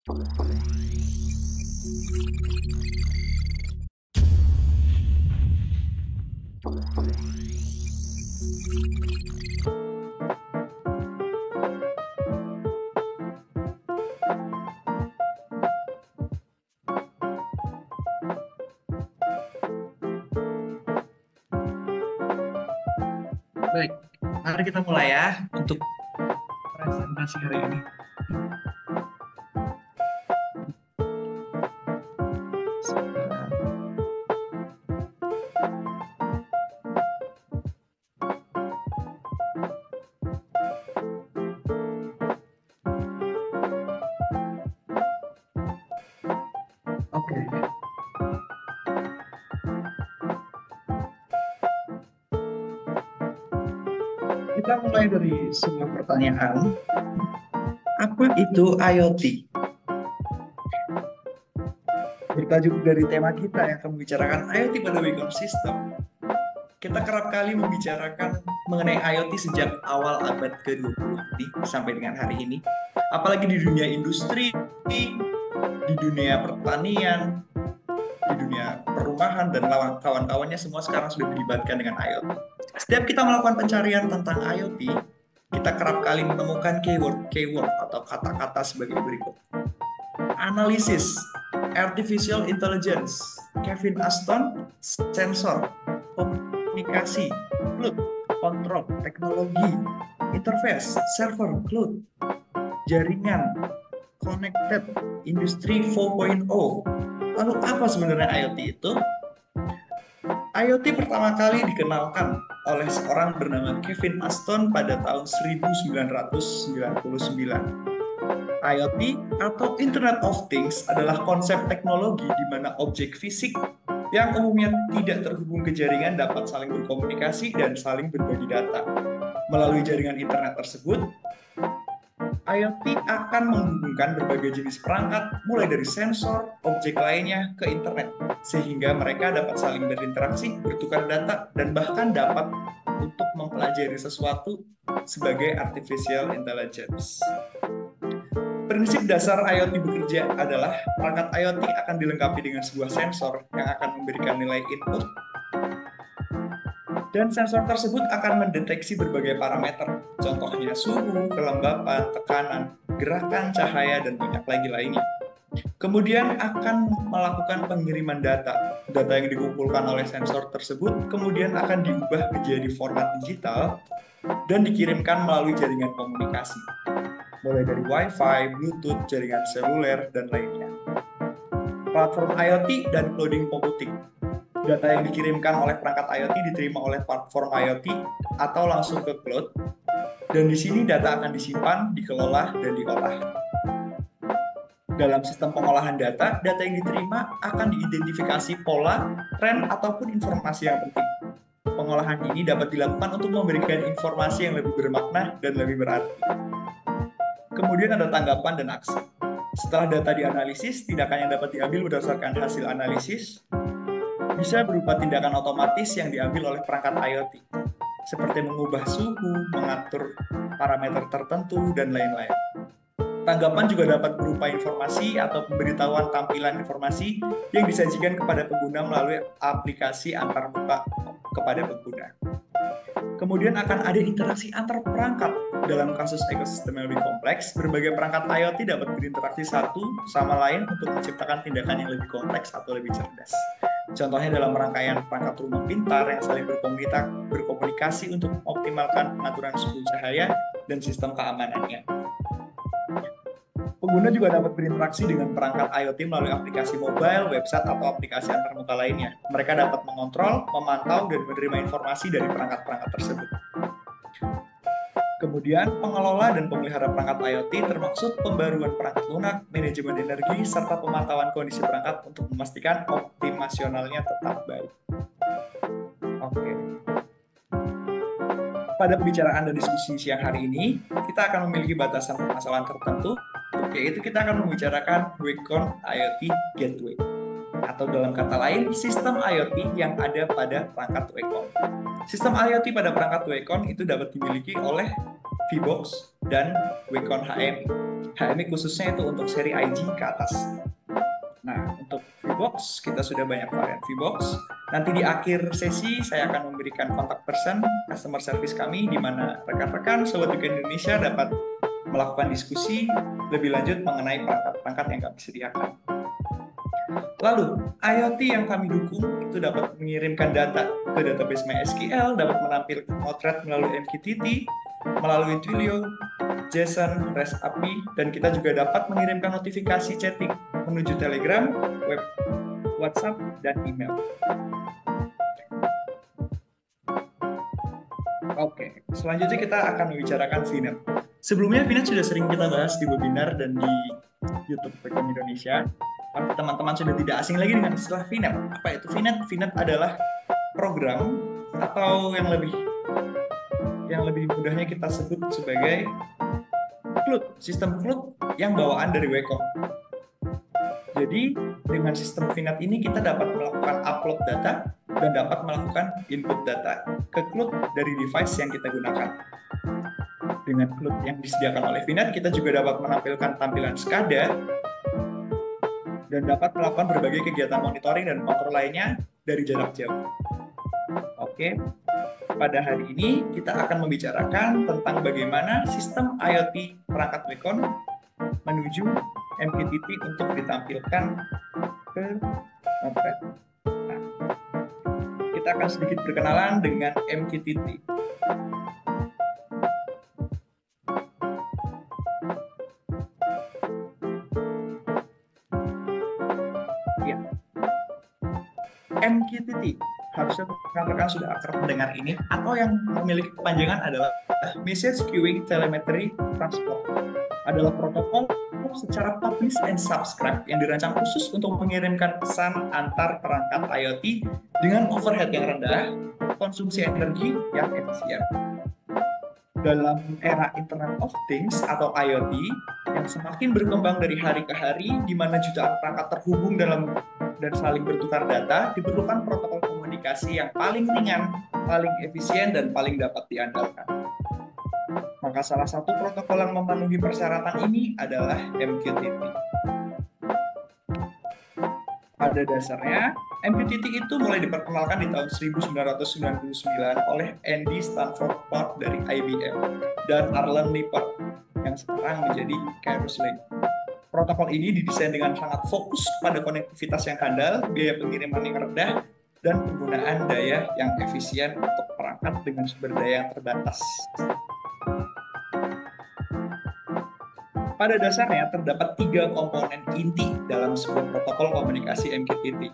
Baik, mari kita mulai ya untuk presentasi hari ini. Oke. Kita mulai dari sebuah pertanyaan. Apa itu IoT? Bertajuk dari tema kita yang akan membicarakan IoT pada Wacom System. Kita kerap kali membicarakan mengenai IoT sejak awal abad ke-20 sampai dengan hari ini. Apalagi di dunia industri, di dunia pertanian, di dunia perumahan, dan kawan-kawannya semua sekarang sudah dilibatkan dengan IoT. Setiap kita melakukan pencarian tentang IoT, kita kerap kali menemukan keyword atau kata-kata sebagai berikut. Analisis, artificial intelligence, Kevin Ashton, sensor, komunikasi, cloud, kontrol, teknologi, interface, server, cloud, jaringan, connected, industri 4.0. Lalu apa sebenarnya IoT itu? IoT pertama kali dikenalkan oleh seorang bernama Kevin Ashton pada tahun 1999. IoT atau Internet of Things adalah konsep teknologi di mana objek fisik yang umumnya tidak terhubung ke jaringan dapat saling berkomunikasi dan saling berbagi data. Melalui jaringan internet tersebut, IoT akan menghubungkan berbagai jenis perangkat, mulai dari sensor, objek lainnya, ke internet, sehingga mereka dapat saling berinteraksi, bertukar data, dan bahkan dapat untuk mempelajari sesuatu sebagai artificial intelligence. Prinsip dasar IoT bekerja adalah perangkat IoT akan dilengkapi dengan sebuah sensor yang akan memberikan nilai input, dan sensor tersebut akan mendeteksi berbagai parameter, contohnya suhu, kelembapan, tekanan, gerakan, cahaya, dan banyak lagi lainnya. Kemudian akan melakukan pengiriman data. Data yang dikumpulkan oleh sensor tersebut kemudian akan diubah menjadi format digital dan dikirimkan melalui jaringan komunikasi, mulai dari Wi-Fi, Bluetooth, jaringan seluler, dan lainnya. Platform IoT dan cloud computing. Data yang dikirimkan oleh perangkat IoT diterima oleh platform IoT atau langsung ke cloud, dan di sini data akan disimpan, dikelola, dan diolah. Dalam sistem pengolahan data, data yang diterima akan diidentifikasi pola, tren, ataupun informasi yang penting. Pengolahan ini dapat dilakukan untuk memberikan informasi yang lebih bermakna dan lebih berarti. Kemudian ada tanggapan dan aksi. Setelah data dianalisis, tindakan yang dapat diambil berdasarkan hasil analisis bisa berupa tindakan otomatis yang diambil oleh perangkat IoT, seperti mengubah suhu, mengatur parameter tertentu, dan lain-lain. Tanggapan juga dapat berupa informasi atau pemberitahuan tampilan informasi yang disajikan kepada pengguna melalui aplikasi antarmuka kepada pengguna. Kemudian akan ada interaksi antar perangkat. Dalam kasus ekosistem yang lebih kompleks, berbagai perangkat IoT dapat berinteraksi satu sama lain untuk menciptakan tindakan yang lebih kompleks atau lebih cerdas. Contohnya dalam rangkaian perangkat rumah pintar yang saling berkomunikasi untuk mengoptimalkan pengaturan suhu cahaya dan sistem keamanannya. Pengguna juga dapat berinteraksi dengan perangkat IoT melalui aplikasi mobile, website, atau aplikasi antarmuka lainnya. Mereka dapat mengontrol, memantau, dan menerima informasi dari perangkat-perangkat tersebut. Kemudian, pengelola dan pemelihara perangkat IoT termaksud pembaruan perangkat lunak, manajemen energi, serta pemantauan kondisi perangkat untuk memastikan optimasionalnya tetap baik. Oke. Pada pembicaraan dan diskusi siang hari ini, kita akan memiliki batasan permasalahan tertentu, yaitu kita akan membicarakan Wacom IoT Gateway, atau dalam kata lain, sistem IoT yang ada pada perangkat Wacom. Sistem IoT pada perangkat Wacom itu dapat dimiliki oleh VBox dan Wacom HMI. HMI khususnya itu untuk seri IG ke atas. Nah, untuk Vbox, kita sudah banyak varian Vbox. Nanti di akhir sesi, saya akan memberikan kontak person, customer service kami, di mana rekan-rekan Sobat Weekend Indonesia dapat melakukan diskusi lebih lanjut mengenai perangkat-perangkat yang kami sediakan. Lalu, IoT yang kami dukung itu dapat mengirimkan data ke database MySQL, dapat menampilkan Node-RED melalui MQTT, melalui Twilio, JSON, REST API, dan kita juga dapat mengirimkan notifikasi chatting menuju Telegram, web, WhatsApp, dan email. Oke, selanjutnya kita akan membicarakan VNet. Sebelumnya VNet sudah sering kita bahas di webinar dan di YouTube Weekend Indonesia. Teman-teman sudah tidak asing lagi dengan istilah VNet. Apa itu VNet? VNet adalah program atau yang lebih mudahnya kita sebut sebagai CLUD, sistem CLUD yang bawaan dari Wacom. Jadi dengan sistem VNet ini kita dapat melakukan upload data dan dapat melakukan input data ke CLUD dari device yang kita gunakan. Dengan CLUD yang disediakan oleh VNet, kita juga dapat menampilkan tampilan SCADA dan dapat melakukan berbagai kegiatan monitoring dan kontrol lainnya dari jarak jauh. Oke, pada hari ini kita akan membicarakan tentang bagaimana sistem IoT perangkat Wacom menuju MQTT untuk ditampilkan ke Node-RED. Nah, kita akan sedikit berkenalan dengan MQTT. Ya. MQTT harusnya rekan-rekan sudah akrab mendengar ini, atau yang memiliki kepanjangan adalah Message Queuing Telemetry Transport. Adalah protokol secara publish and subscribe yang dirancang khusus untuk mengirimkan pesan antar perangkat IoT dengan overhead yang rendah, konsumsi energi yang efisien. Dalam era Internet of Things atau IoT yang semakin berkembang dari hari ke hari, di mana jutaan perangkat terhubung dan saling bertukar data, diperlukan protokol komunikasi yang paling ringan, paling efisien, dan paling dapat diandalkan. Maka salah satu protokol yang memenuhi persyaratan ini adalah MQTT. Pada dasarnya, MQTT itu mulai diperkenalkan di tahun 1999 oleh Andy Stanford Park dari IBM dan Arlen Lippert yang sekarang menjadi Cirrus Link. Protokol ini didesain dengan sangat fokus pada konektivitas yang handal, biaya pengiriman yang rendah, dan penggunaan daya yang efisien untuk perangkat dengan sumber daya yang terbatas. Pada dasarnya terdapat 3 komponen inti dalam sebuah protokol komunikasi MQTT.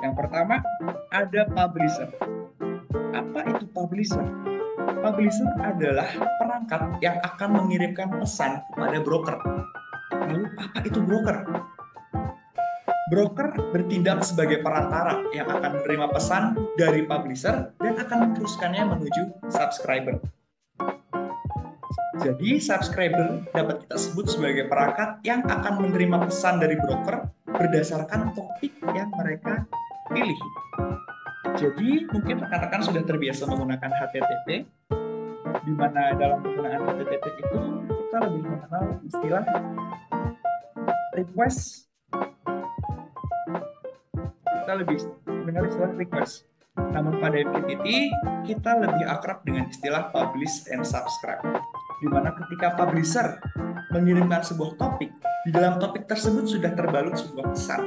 Yang pertama, ada publisher. Apa itu publisher? Publisher adalah perangkat yang akan mengirimkan pesan kepada broker. Lalu apa itu broker? Broker bertindak sebagai perantara yang akan menerima pesan dari publisher dan akan meneruskannya menuju subscriber. Jadi, subscriber dapat kita sebut sebagai perangkat yang akan menerima pesan dari broker berdasarkan topik yang mereka pilih. Jadi, mungkin rekan-rekan sudah terbiasa menggunakan HTTP, di mana dalam penggunaan HTTP itu kita lebih mengenal istilah request. Kita lebih mengenal istilah request. Namun pada MQTT, kita lebih akrab dengan istilah publish and subscribe. Di mana ketika publisher mengirimkan sebuah topik, di dalam topik tersebut sudah terbalut sebuah pesan,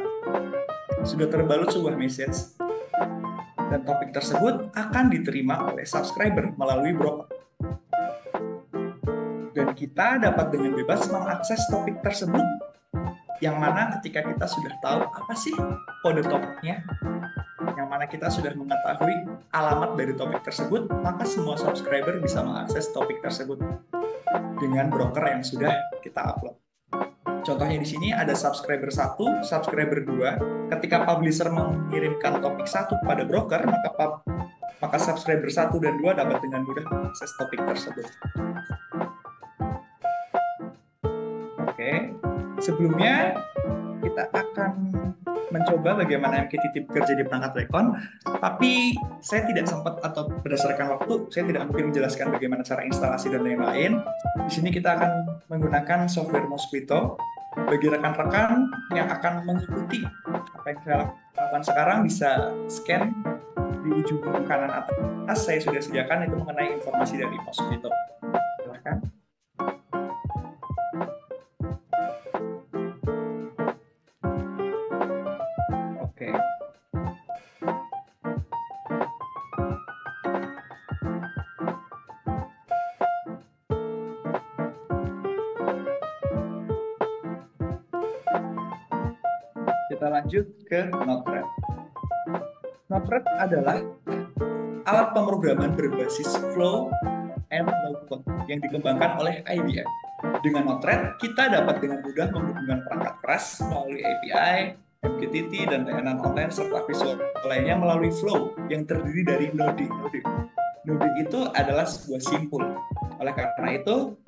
sudah terbalut sebuah message, dan topik tersebut akan diterima oleh subscriber melalui broker. Dan kita dapat dengan bebas mengakses topik tersebut, yang mana ketika kita sudah tahu apa sih kode topiknya, yang mana kita sudah mengetahui alamat dari topik tersebut, maka semua subscriber bisa mengakses topik tersebut dengan broker yang sudah kita upload. Contohnya di sini ada subscriber 1, subscriber 2. Ketika publisher mengirimkan topik 1 kepada broker, maka subscriber 1 dan 2 dapat dengan mudah mengakses topik tersebut. Oke, sebelumnya kita akan mencoba bagaimana MQTT bekerja di perangkat Recon, tapi saya tidak sempat atau berdasarkan waktu, saya tidak mungkin menjelaskan bagaimana cara instalasi dan lain-lain. Di sini kita akan menggunakan software Mosquito. Bagi rekan-rekan yang akan mengikuti apa yang saya lakukan sekarang, bisa scan di ujung kanan atas. Saya sudah sediakan itu mengenai informasi dari Mosquito. Silakan. Oke. Kita lanjut ke Node-RED. Node-RED adalah alat pemrograman berbasis flow and low code yang dikembangkan oleh IBM. Dengan Node-RED, kita dapat dengan mudah menghubungkan perangkat keras melalui API, MQTT, dan layanan online serta visual lainnya melalui flow yang terdiri dari node. Node itu adalah sebuah simpul. Oleh karena itu,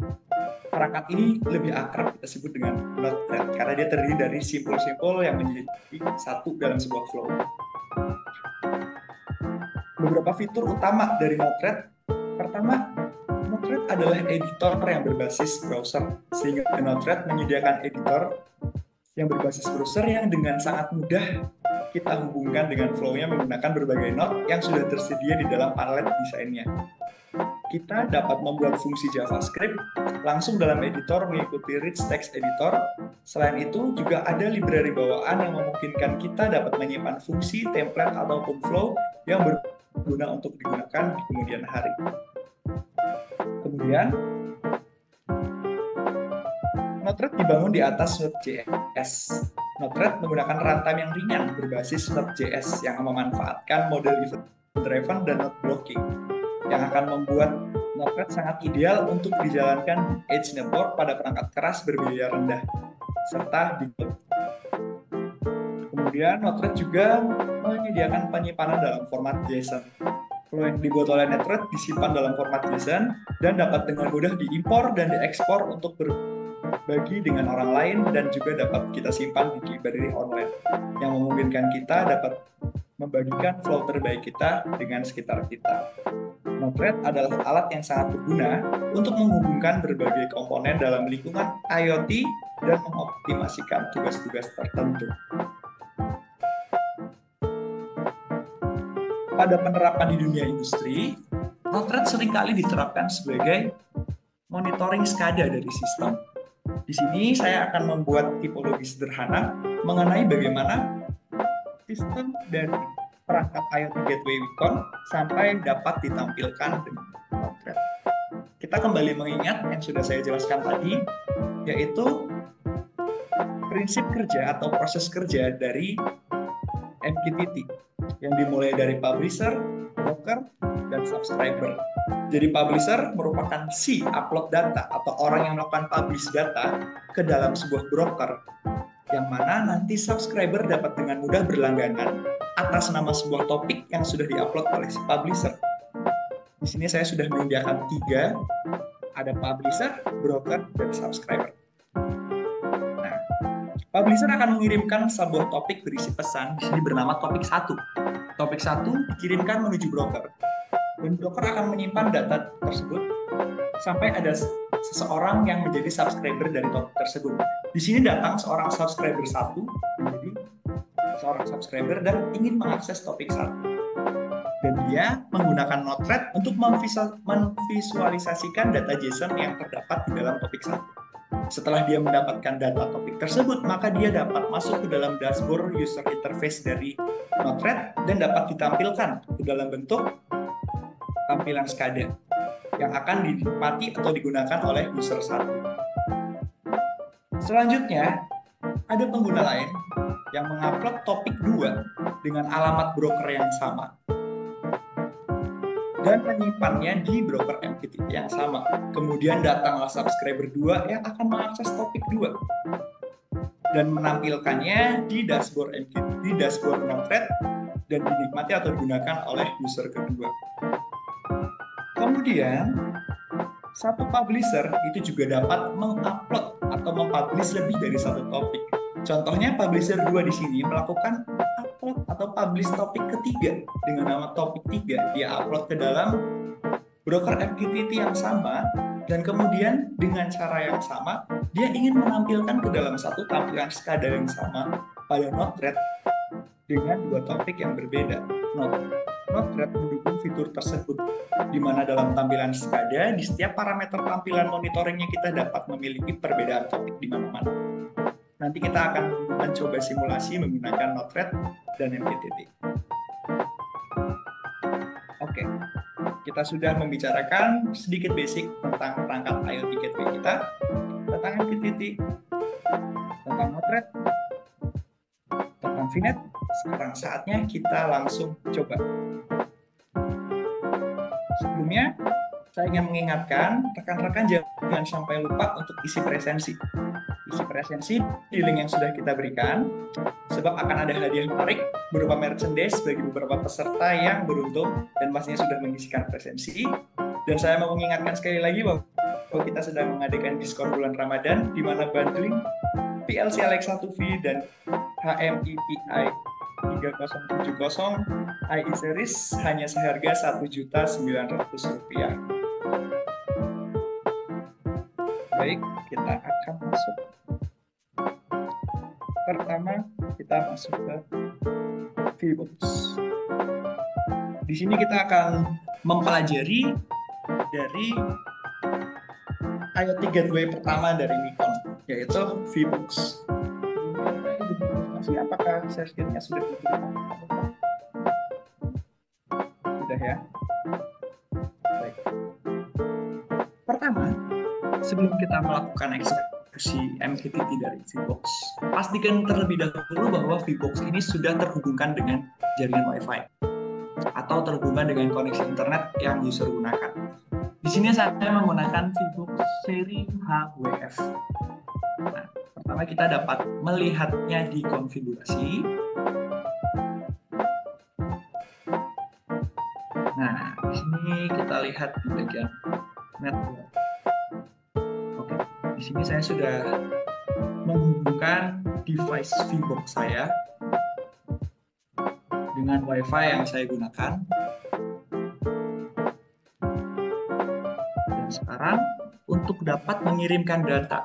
perangkat ini lebih akrab kita sebut dengan Node-RED karena dia terdiri dari simpul-simpul yang menjadi satu dalam sebuah flow. Beberapa fitur utama dari Node-RED. Pertama, Node-RED adalah editor yang berbasis browser, sehingga Node-RED menyediakan editor yang berbasis browser yang dengan sangat mudah kita hubungkan dengan flow-nya menggunakan berbagai node yang sudah tersedia di dalam palet desainnya. Kita dapat membuat fungsi JavaScript langsung dalam editor mengikuti rich text editor. Selain itu, juga ada library bawaan yang memungkinkan kita dapat menyimpan fungsi, template, ataupun flow yang berguna untuk digunakan di kemudian hari. Kemudian, Node-RED dibangun di atas Node.js. Node-RED menggunakan runtime yang ringan berbasis Node.js yang memanfaatkan model event-driven dan node blocking, yang akan membuat Node-RED sangat ideal untuk dijalankan di edge network pada perangkat keras berbiaya rendah, serta di cloud. Kemudian, Node-RED juga menyediakan penyimpanan dalam format JSON. Flow yang dibuat oleh Node-RED disimpan dalam format JSON dan dapat dengan mudah diimpor dan diekspor untuk berbagi dengan orang lain, dan juga dapat kita simpan di library online yang memungkinkan kita dapat membagikan flow terbaik kita dengan sekitar kita. Node-RED adalah alat yang sangat berguna untuk menghubungkan berbagai komponen dalam lingkungan IoT dan mengoptimasikan tugas-tugas tertentu. Pada penerapan di dunia industri, Node-RED seringkali diterapkan sebagai monitoring SCADA dari sistem. Di sini saya akan membuat tipologi sederhana mengenai bagaimana sistem dari perangkat IoT Gateway Wacom sampai dapat ditampilkan dengan Node-RED. Kita kembali mengingat yang sudah saya jelaskan tadi, yaitu prinsip kerja atau proses kerja dari MQTT yang dimulai dari publisher, broker, dan subscriber. Jadi publisher merupakan si upload data atau orang yang melakukan publish data ke dalam sebuah broker, yang mana nanti subscriber dapat dengan mudah berlangganan atas nama sebuah topik yang sudah diupload oleh si publisher. Di sini saya sudah menyediakan 3, ada publisher, broker, dan subscriber. Nah, publisher akan mengirimkan sebuah topik berisi pesan, di sini bernama topik 1. Topik 1 dikirimkan menuju broker, dan broker akan menyimpan data tersebut sampai ada seseorang yang menjadi subscriber dari topik tersebut. Di sini datang seorang subscriber 1 menjadi seorang subscriber dan ingin mengakses topik 1. Dan dia menggunakan Node-RED untuk memvisualisasikan data JSON yang terdapat di dalam topik 1. Setelah dia mendapatkan data topik tersebut, maka dia dapat masuk ke dalam dashboard user interface dari Node-RED dan dapat ditampilkan ke dalam bentuk tampilan SCADA yang akan dinikmati atau digunakan oleh user 1. Selanjutnya, ada pengguna lain yang mengupload topik 2 dengan alamat broker yang sama dan menyimpannya di broker MQTT yang sama. Kemudian datanglah subscriber 2 yang akan mengakses topik 2 dan menampilkannya di dashboard MQTT, di dashboard Node-RED, dan dinikmati atau digunakan oleh user kedua. Kemudian, satu publisher itu juga dapat mengupload atau mempublish lebih dari satu topik. Contohnya publisher 2 di sini melakukan upload atau publish topik ketiga dengan nama topik 3. Dia upload ke dalam broker MQTT yang sama, dan kemudian dengan cara yang sama dia ingin menampilkan ke dalam satu tampilan SCADA yang sama pada Node-RED dengan dua topik yang berbeda. Node-RED mendukung fitur tersebut, di mana dalam tampilan SCADA di setiap parameter tampilan monitoringnya kita dapat memiliki perbedaan topik di mana-mana. Nanti kita akan mencoba simulasi menggunakan Node-RED dan MQTT. Oke, kita sudah membicarakan sedikit basic tentang perangkat IoT Gateway kita, tentang MQTT, tentang Node-RED, tentang VNet. Sekarang saatnya kita langsung coba. Sebelumnya, saya ingin mengingatkan rekan-rekan jangan sampai lupa untuk isi presensi. Isi presensi di link yang sudah kita berikan, sebab akan ada hadiah menarik berupa merchandise bagi beberapa peserta yang beruntung dan pastinya sudah mengisikan presensi. Dan saya mau mengingatkan sekali lagi bahwa kita sedang mengadakan diskon bulan Ramadan, di mana bundling PLC Alexa 2V dan HMI 3070 IE series hanya seharga Rp1.900.000. Baik, kita akan masuk. Pertama, kita masuk ke VBox. Di sini kita akan mempelajari dari IoT Gateway pertama dari Nikon, yaitu VBox. Apakah share-nya sudah ditutup? Sudah ya? Baik. Pertama, sebelum kita melakukan eksekusi MQTT dari VBox, pastikan terlebih dahulu bahwa VBox ini sudah terhubungkan dengan jaringan Wi-Fi atau terhubungan dengan koneksi internet yang user gunakan. Di sini saya menggunakan VBox seri HWF. Nah, pertama kita dapat melihatnya di konfigurasi. Nah, di sini kita lihat di bagian network. Oke, di sini saya sudah menghubungkan device VBox saya dengan Wi-Fi yang saya gunakan. Dan sekarang untuk dapat mengirimkan data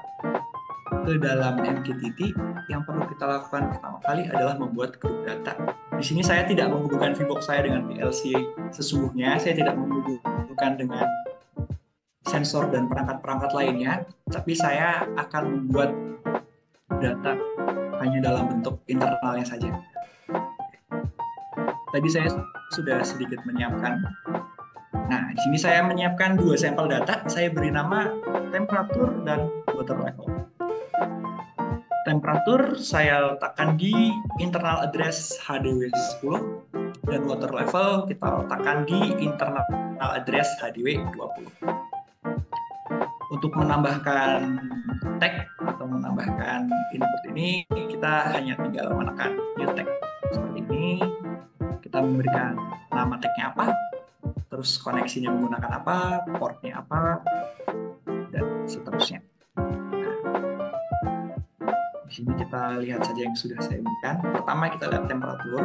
ke dalam MQTT, yang perlu kita lakukan pertama kali adalah membuat grup data. Di sini saya tidak menghubungkan VBox saya dengan PLC sesungguhnya, saya tidak menghubungkan dengan sensor dan perangkat-perangkat lainnya, tapi saya akan membuat data hanya dalam bentuk internalnya saja. Tadi saya sudah sedikit menyiapkan. Nah, di sini saya menyiapkan dua sampel data, saya beri nama temperatur dan water level. Temperatur saya letakkan di internal address HDW10 dan water level kita letakkan di internal address HDW20. Untuk menambahkan tag atau menambahkan input ini, kita hanya tinggal menekan new tag seperti ini. Kita memberikan nama tagnya apa, terus koneksinya menggunakan apa, portnya apa, dan seterusnya. Di sini kita lihat saja yang sudah saya berikan. Pertama kita lihat temperatur.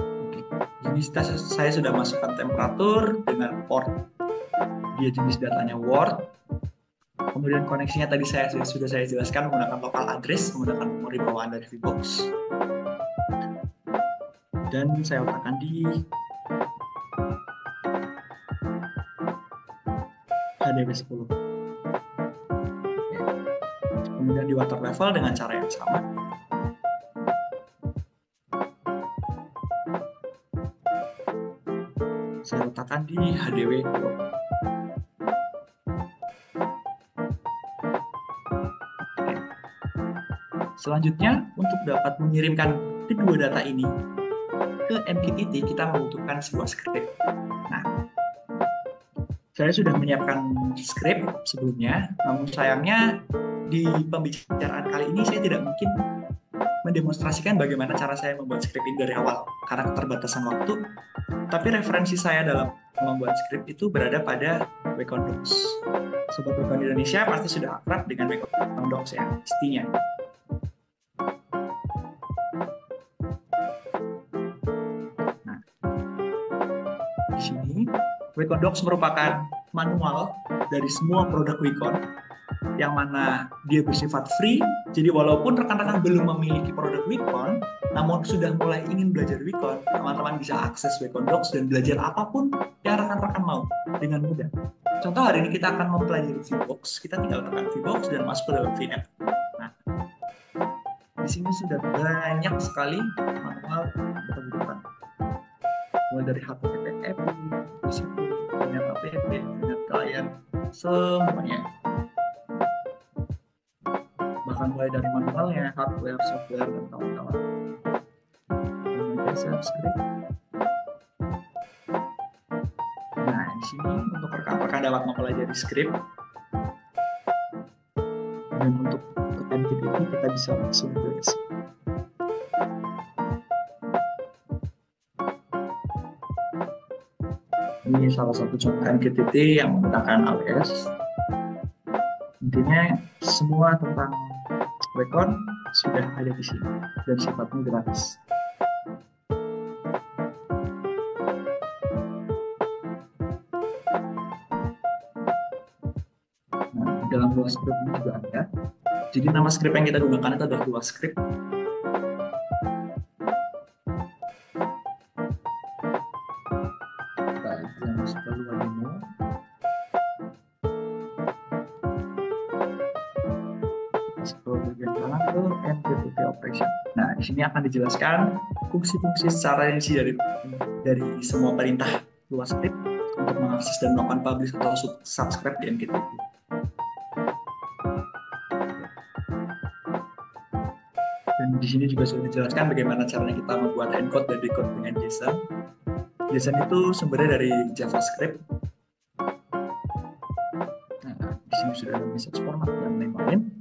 Oke. Ini saya sudah masukkan temperatur dengan port. Dia jenis datanya Word. Kemudian koneksinya tadi sudah saya jelaskan menggunakan local address, menggunakan memori bawaan dari VBox. Dan saya letakkan di HDW10. Kemudian di water level dengan cara yang sama. Saya letakkan di HDW20. Selanjutnya, untuk dapat mengirimkan kedua data ini ke MQTT, kita membutuhkan sebuah script. Nah, saya sudah menyiapkan script sebelumnya, namun sayangnya di pembicaraan kali ini saya tidak mungkin mendemonstrasikan bagaimana cara saya membuat script ini dari awal karena keterbatasan waktu. Tapi referensi saya dalam membuat script itu berada pada Wecondocs. Sobat Wecon Indonesia pasti sudah akrab dengan Wecondocs ya, pastinya. Nah, di sini Wecondocs merupakan manual dari semua produk Wecon yang mana dia bersifat free. Jadi walaupun rekan-rekan belum memiliki produk Wecon, namun sudah mulai ingin belajar Wecon, teman-teman bisa akses Wecondocs dan belajar apapun yang rekan-rekan mau dengan mudah. Contoh hari ini kita akan mempelajari VBox, kita tinggal tekan VBox dan masuk ke dalam VNet. Nah, di sini sudah banyak sekali manual yang kita butuhkan. Mulai dari HTTP API, TCP, VNet app, VNet client, semuanya. Bahkan mulai dari manualnya, hardware, software, dan kawan-kawan. Subscribe. Nah, di sini untuk rekan-rekan dapat mempelajari script. Dan untuk MQTT kita bisa langsung belajar. Ini salah satu contoh MQTT yang menggunakan AWS. Intinya semua tentang Wecon sudah ada di sini dan sifatnya gratis. Nah, dalam dua script ini juga ada. Jadi nama script yang kita gunakan itu adalah dua script. Yang selalu demo. Scroll bagian kanan ke MQTT operation. Nah, di sini akan dijelaskan fungsi-fungsi secara rinci dari semua perintah luas script untuk mengakses dan melakukan publish atau subscribe di MQTT. Dan di sini juga sudah dijelaskan bagaimana caranya kita membuat encode dan decode dengan JSON. JSON itu sumbernya dari JavaScript. Nah, di sini sudah ada message format dan lain-lain.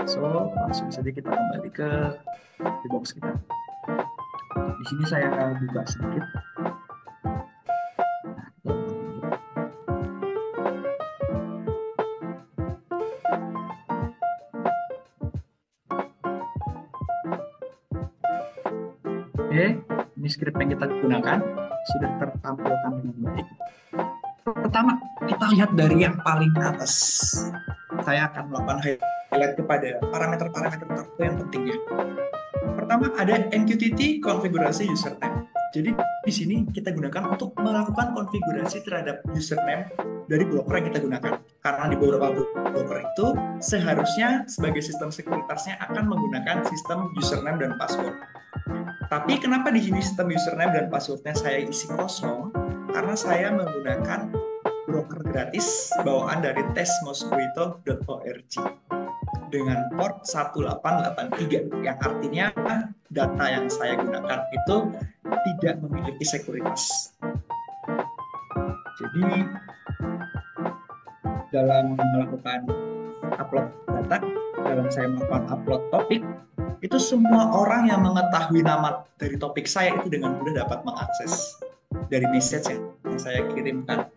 So, langsung saja kita kembali ke VBox kita. Di sini saya buka sedikit. Oke, ini script yang kita gunakan sudah tertampilkan dengan baik. Pertama, kita lihat dari yang paling atas. Saya akan melakukan highlight kepada parameter-parameter tertentu yang pentingnya. Pertama, ada MQTT konfigurasi username. Jadi di sini kita gunakan untuk melakukan konfigurasi terhadap username dari broker yang kita gunakan. Karena di beberapa broker itu seharusnya sebagai sistem sekuritasnya akan menggunakan sistem username dan password. Tapi kenapa di sini sistem username dan passwordnya saya isi kosong? Karena saya menggunakan broker gratis bawaan dari testmosquito.org dengan port 1883 yang artinya data yang saya gunakan itu tidak memiliki sekuritas. Jadi dalam melakukan upload data, dalam saya melakukan upload topik, itu semua orang yang mengetahui nama dari topik saya itu dengan mudah dapat mengakses dari message yang saya kirimkan.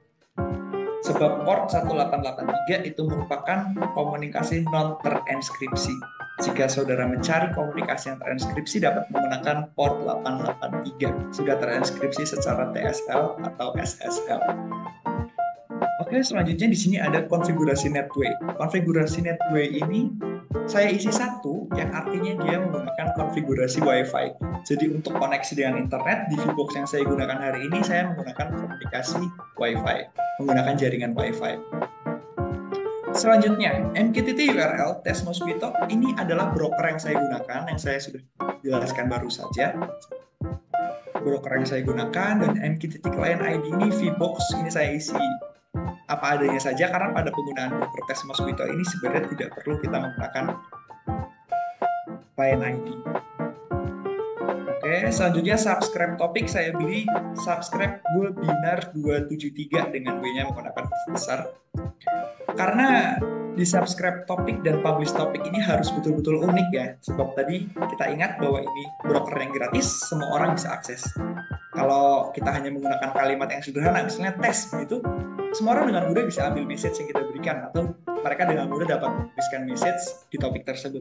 Sebab port 1883 itu merupakan komunikasi non-terenskripsi. Jika saudara mencari komunikasi yang terenskripsi dapat menggunakan port 883. Sudah terenskripsi secara TSL atau SSL. Oke, selanjutnya di sini ada konfigurasi netway. Konfigurasi netway ini saya isi satu, yang artinya dia menggunakan konfigurasi Wi-Fi. Jadi untuk koneksi dengan internet, di VBox yang saya gunakan hari ini, saya menggunakan komunikasi Wi-Fi, menggunakan jaringan Wi-Fi. Selanjutnya, MQTT URL testmosquito ini adalah broker yang saya gunakan, yang saya sudah jelaskan baru saja. Broker yang saya gunakan, dan MQTT client ID ini VBox, ini saya isi apa adanya saja, karena pada penggunaan broker testmosquito ini sebenarnya tidak perlu kita menggunakan client ID. Oke, selanjutnya subscribe topik saya beli subscribe webinar 273 dengan W-nya menggunakan huruf besar. Karena di subscribe topik dan publish topik ini harus betul-betul unik ya. Sebab tadi kita ingat bahwa ini broker yang gratis, semua orang bisa akses. Kalau kita hanya menggunakan kalimat yang sederhana, misalnya tes gitu, semua orang dengan mudah bisa ambil message yang kita berikan, atau mereka dengan mudah dapat menuliskan message di topik tersebut.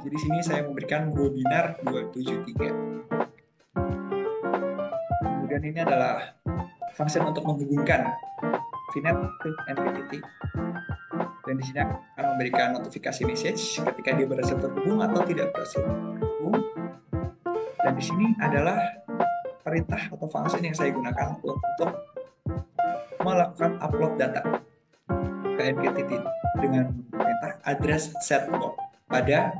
Jadi sini saya memberikan webinar 273. Kemudian ini adalah function untuk menghubungkan VNet ke MQTT. Dan di sini akan memberikan notifikasi message ketika dia berhasil terhubung atau tidak berhasil terhubung. Dan di sini adalah perintah atau function yang saya gunakan untuk melakukan upload data ke MQTT dengan perintah address set port pada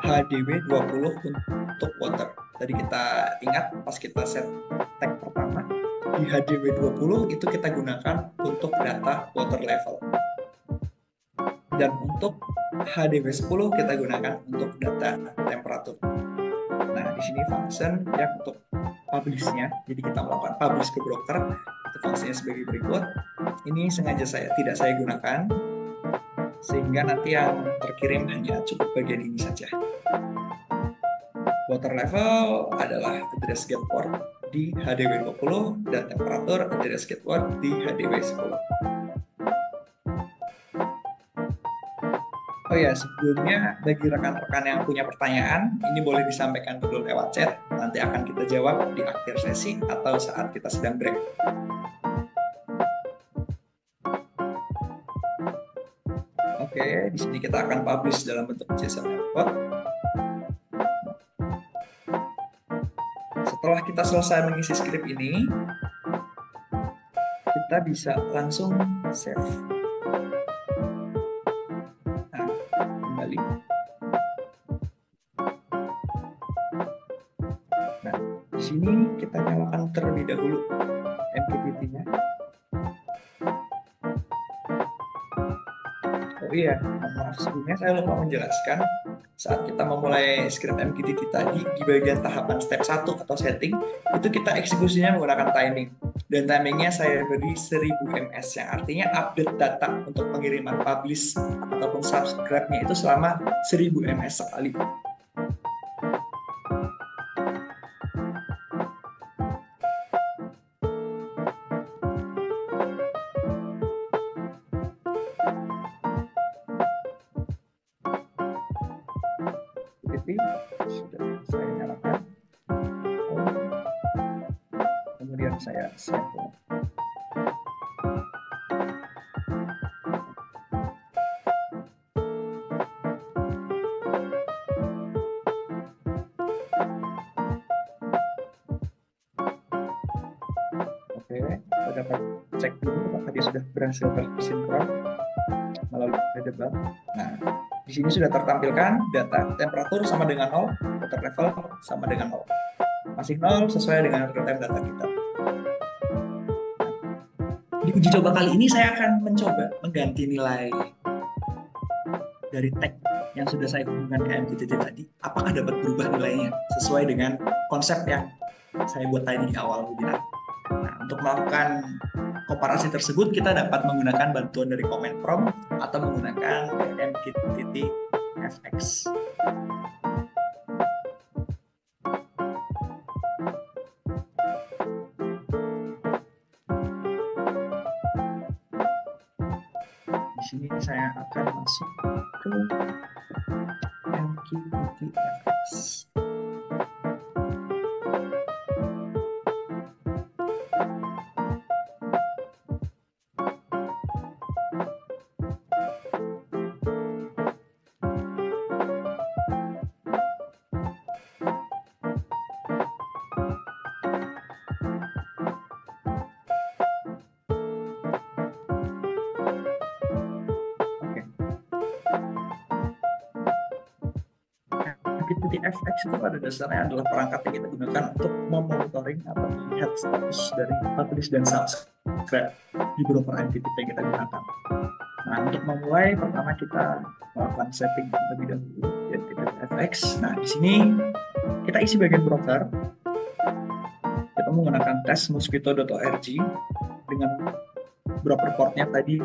HDW20 untuk water. Tadi kita ingat pas kita set tag pertama di HDW20 itu kita gunakan untuk data water level. Dan untuk HDW10 kita gunakan untuk data temperatur. Nah, di sini function yang untuk publish-nya, jadi kita melakukan publish ke broker, itu fungsinya sebagai berikut. Ini sengaja tidak saya gunakan, sehingga nanti yang terkirim hanya cukup bagian ini saja. Water level adalah address get port di HDW20 dan temperatur address get port di HDW10. Oh ya, sebelumnya bagi rekan-rekan yang punya pertanyaan, ini boleh disampaikan dulu lewat chat, nanti akan kita jawab di akhir sesi atau saat kita sedang break. Oke, di sini kita akan publish dalam bentuk JSON import. Setelah kita selesai mengisi script ini, kita bisa langsung save. Kembali. Nah, di sini kita nyalakan terlebih dahulu MQTT-nya. Oh iya, maaf sebelumnya saya lupa menjelaskan saat kita memulai script MQTT tadi di bagian tahapan step 1 atau setting itu kita eksekusinya menggunakan timing. Dan timingnya saya beri 1000 ms yang artinya update data untuk pengiriman publish ataupun subscribe-nya itu selama 1000 ms sekali. Sudah saya nyalakan. Kemudian saya save. Oke, kita dapat cek dulu apakah dia sudah berhasil tersinkron melalui debat. Nah, di sini sudah tertampilkan data temperatur sama dengan 0, water level sama dengan 0. Masih 0 sesuai dengan real time data kita. Di uji coba kali ini saya akan mencoba mengganti nilai dari tag yang sudah saya hubungkan ke MQTT tadi. Apakah dapat berubah nilainya sesuai dengan konsep yang saya buat tadi di awal webinar. Nah, untuk melakukan komparasi tersebut kita dapat menggunakan bantuan dari command prompt atau menggunakan MQTT FX. Di sini saya akan masuk ke MQTT FX. MQTT FX itu pada dasarnya adalah perangkat yang kita gunakan untuk memonitoring atau melihat status dari publish dan subscribe di beberapa MQTT yang kita gunakan. Nah, untuk memulai, pertama kita melakukan setting terlebih dahulu di MQTT FX. Nah, di sini kita isi bagian broker. Kita menggunakan test-mosquito.org dengan broker portnya tadi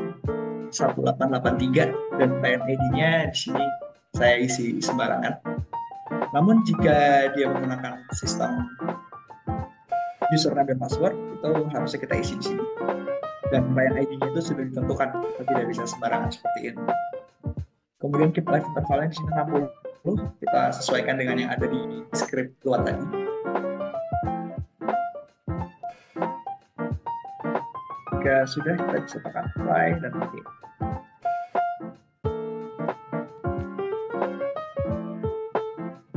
1883 dan PNID-nya di sini saya isi sembarangan. Namun jika dia menggunakan sistem username dan password, itu harusnya kita isi di sini. dan client ID-nya itu sudah ditentukan, kita tidak bisa sembarangan seperti ini. Kemudian keep live intervalnya di sini 60, kita sesuaikan dengan yang ada di script luar tadi. Jika sudah, kita bisa tekan play dan oke.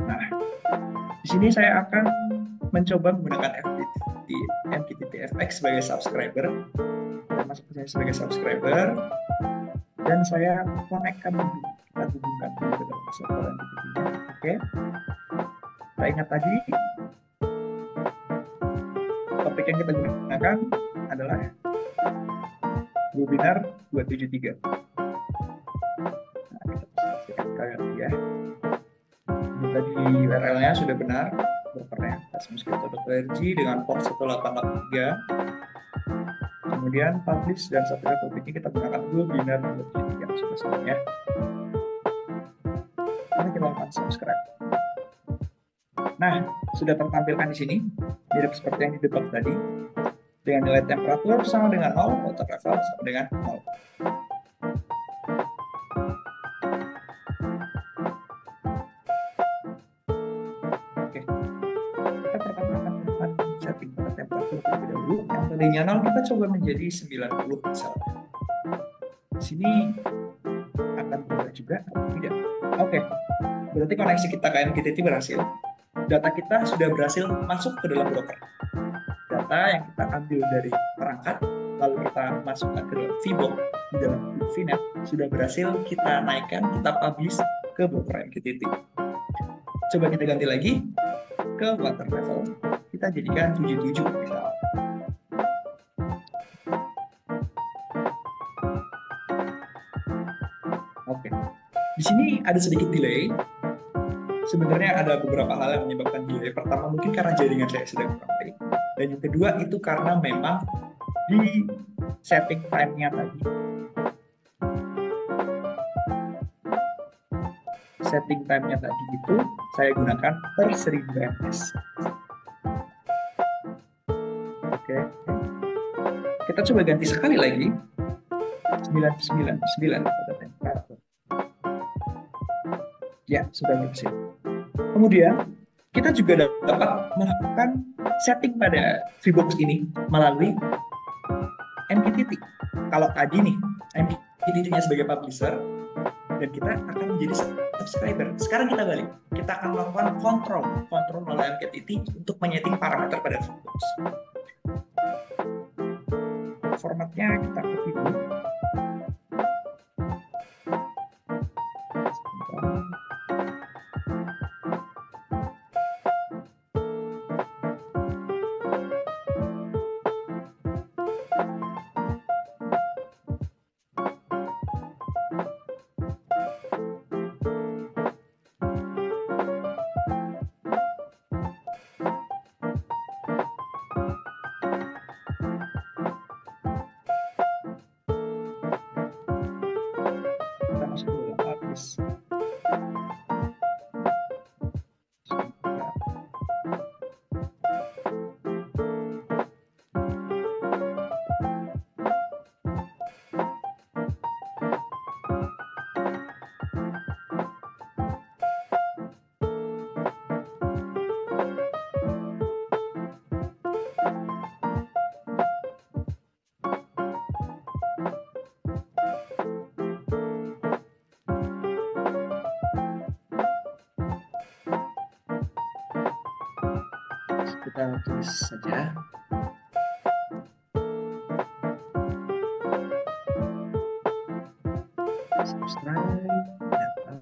Nah, di sini saya akan mencoba menggunakan MQTT-FX sebagai subscriber. Saya masuk ke sini sebagai subscriber dan saya konekkan dulu. Kita hubungkan dulu ke dalam server MQTT-nya. Oke. Kita ingat tadi topik yang kita gunakan adalah webinar 273. Nah, kita pastikan sekali ya. Ini tadi URL-nya sudah benar. Brokernya kasmuskripto.org dengan port 1883. Kemudian publish dan subscribe topiknya kita gunakan webinar 273 sudah semuanya. Mari kita lakukan subscribe. Nah, sudah tertampilkan di sini mirip seperti yang di depan tadi. Dengan nilai temperatur sama dengan 0, water level sama dengan 0. Oke, kita pertama akan melakukan setting pada temperatur terlebih dahulu. Yang tadinya 0 kita coba menjadi 90 misalnya. Di sini akan berubah juga atau tidak. Oke, berarti koneksi kita ke MQTT berhasil. Data kita sudah berhasil masuk ke dalam broker. Data yang kita ambil dari perangkat, lalu kita masukkan ke dalam VBOK, di dalam VNet, sudah berhasil kita naikkan, kita publish ke broker MQTT. Coba kita ganti lagi ke water level, kita jadikan 77 misalnya. Oke, di sini ada sedikit delay. Sebenarnya ada beberapa hal yang menyebabkan delay. Pertama mungkin karena jaringan saya sedang kurang baik. Dan yang kedua itu karena memang di setting time-nya tadi. Setting time-nya tadi itu saya gunakan per 1000 ms. Oke. Kita coba ganti sekali lagi. 999 pada temperatur. Ya, sudah berhasil. Kemudian kita juga dapat melakukan setting pada VBOX ini melalui MQTT. Kalau tadi nih MQTT-nya sebagai publisher dan kita akan menjadi subscriber. Sekarang kita balik. Kita akan melakukan kontrol melalui MQTT untuk menyeting parameter pada VBOX. Formatnya kita copy dulu. Kita tulis saja subscribe data.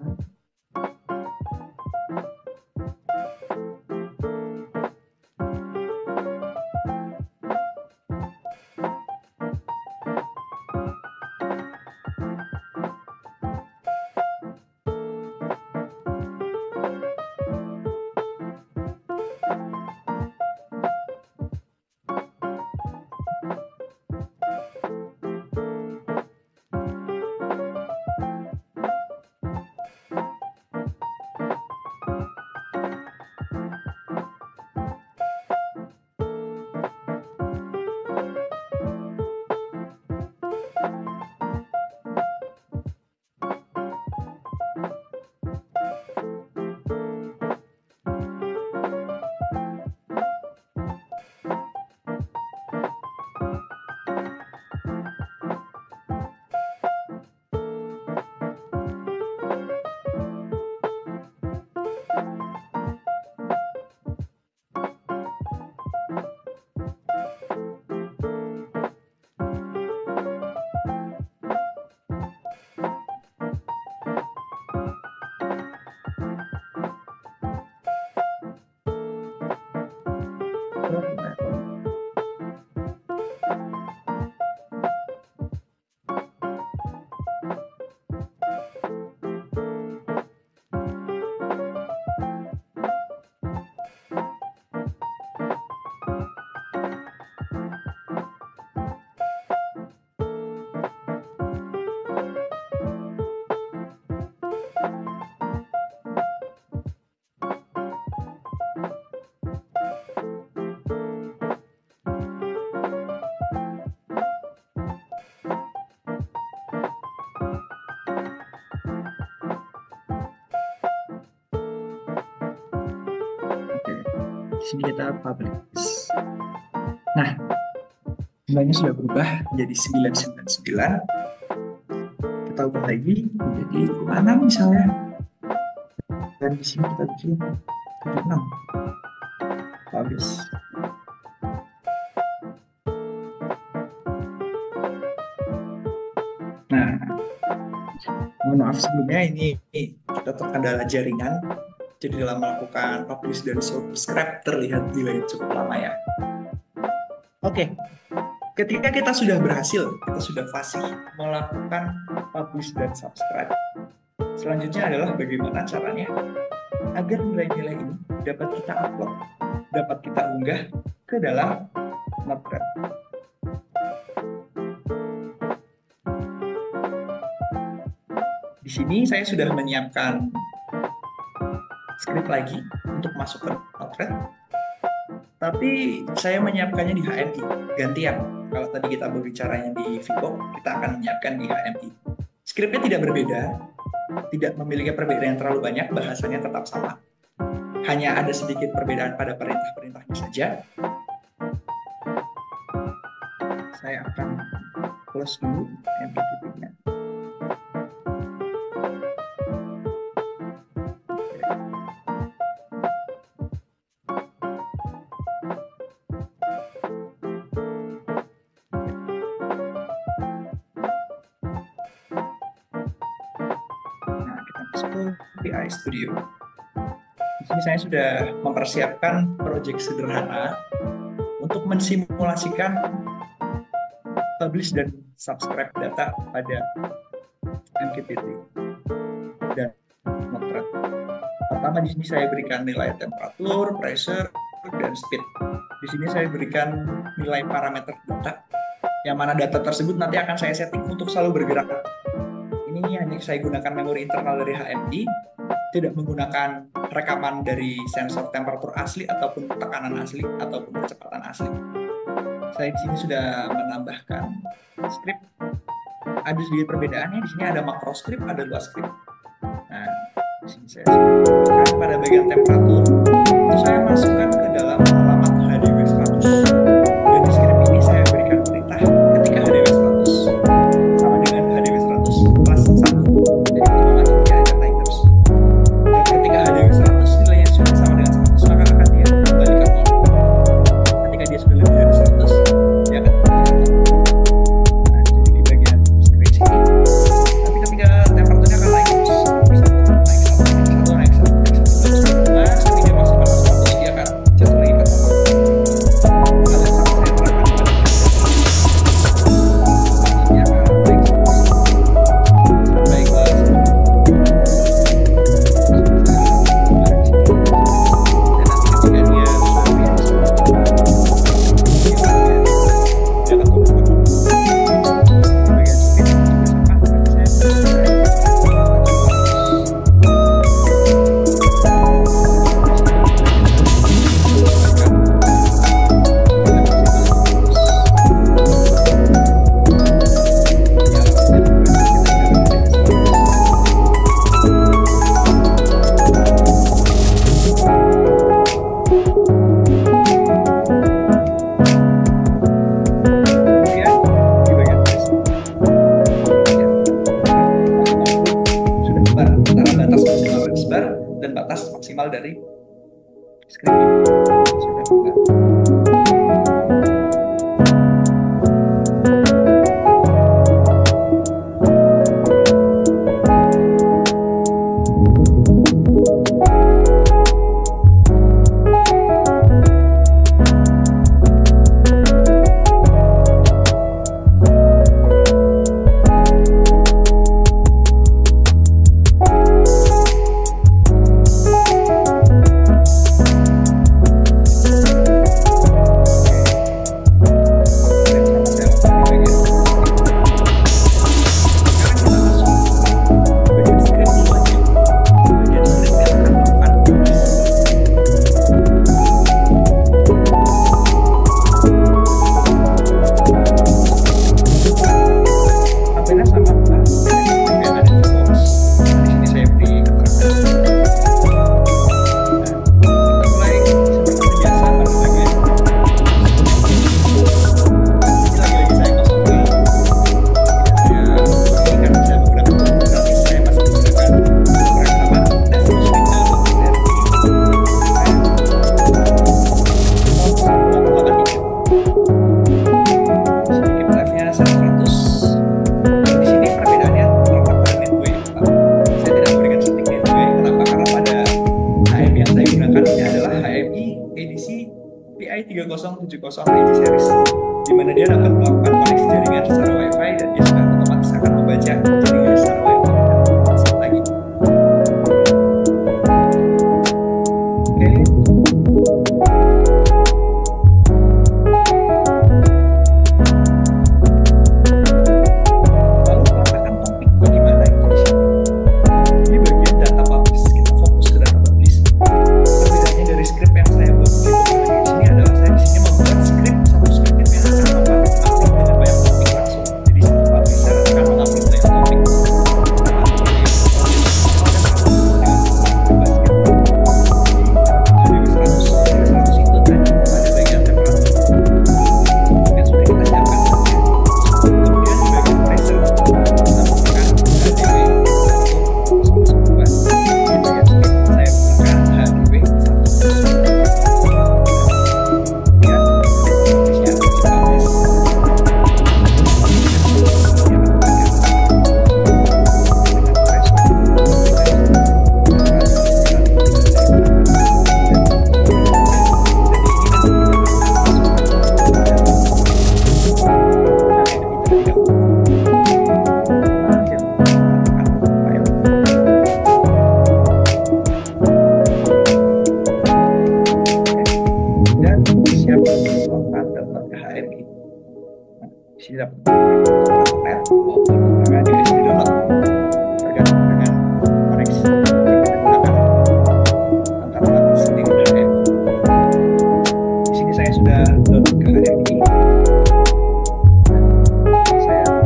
sini kita publish. Nah, nilainya sudah berubah menjadi 999. Kita ubah lagi menjadi 6 misalnya. Dan di sini kita bikin 76. Publish. Nah, mohon maaf sebelumnya ini kita terkendala jaringan. Jadi dalam melakukan publish dan subscribe terlihat delay cukup lama ya. Oke, ketika kita sudah berhasil, kita sudah fasih melakukan publish dan subscribe. Selanjutnya adalah bagaimana caranya agar nilai-nilai ini dapat kita upload, dapat kita unggah ke dalam Notepad. Di sini saya sudah menyiapkan script lagi untuk masuk ke Notepad, tapi saya menyiapkannya di HMI, gantian. Kalau tadi kita berbicaranya di Vico, kita akan menyiapkan di HMI. Skripnya tidak berbeda, tidak memiliki perbedaan yang terlalu banyak, bahasanya tetap sama. Hanya ada sedikit perbedaan pada perintah-perintahnya saja. Saya akan close dulu MPTP-nya. PI Studio. Di sini saya sudah mempersiapkan proyek sederhana untuk mensimulasikan publish dan subscribe data pada MQTT dan Notepad. Pertama di sini saya berikan nilai temperatur, pressure, dan speed. Di sini saya berikan nilai parameter data, yang mana data tersebut nanti akan saya setting untuk selalu bergerak. Ini hanya saya gunakan memori internal dari HMI, tidak menggunakan rekaman dari sensor temperatur asli ataupun tekanan asli ataupun kecepatan asli. Saya di sini sudah menambahkan script. Ada sedikit perbedaannya, di sini ada makro script, ada luas script. Nah, di sini saya masukkan pada bagian temperatur, itu saya masukkan ke dalam alamat HDW 100. Dan di script ini saya berikan perintah ketika HDW 100 sama dengan HDW 100 plus 1. Jadi otomatis dia akan naik terus. Dan ketika HDW 100 nilainya sudah sama dengan 100, maka akan dia kembali ke 0. Ketika dia sudah lebih dari 100, dia akan kembali ke 0. Nah, jadi di bagian script sini, tapi ketika temperaturnya akan naik terus, bisa naik 1, sampai dia masuk pada 100, dia akan jatuh lagi ke 0. Dan batas maksimal dari script sudah buka. Biasa dia dapat melakukan koneksi jaringan secara Wi-Fi dan dia sudah otomatis akan membaca jaringan secara Wi-Fi lagi. Oke. Lalu peletakan topik bagaimana itu di sini? Di bagian data publish kita fokus ke data publish. Perbedaannya dari script yang saya buat di sini adalah saya di sini membuat script satu script yang akan mengupload dengan banyak topik langsung. Jadi satu publisher akan mengupload banyak topik. Sini dapat net maupun dengan USB download tergantung dengan koneksi yang kita gunakan antara lapis dengan HDMI. Di sini saya sudah download ke HDMI. Saya akan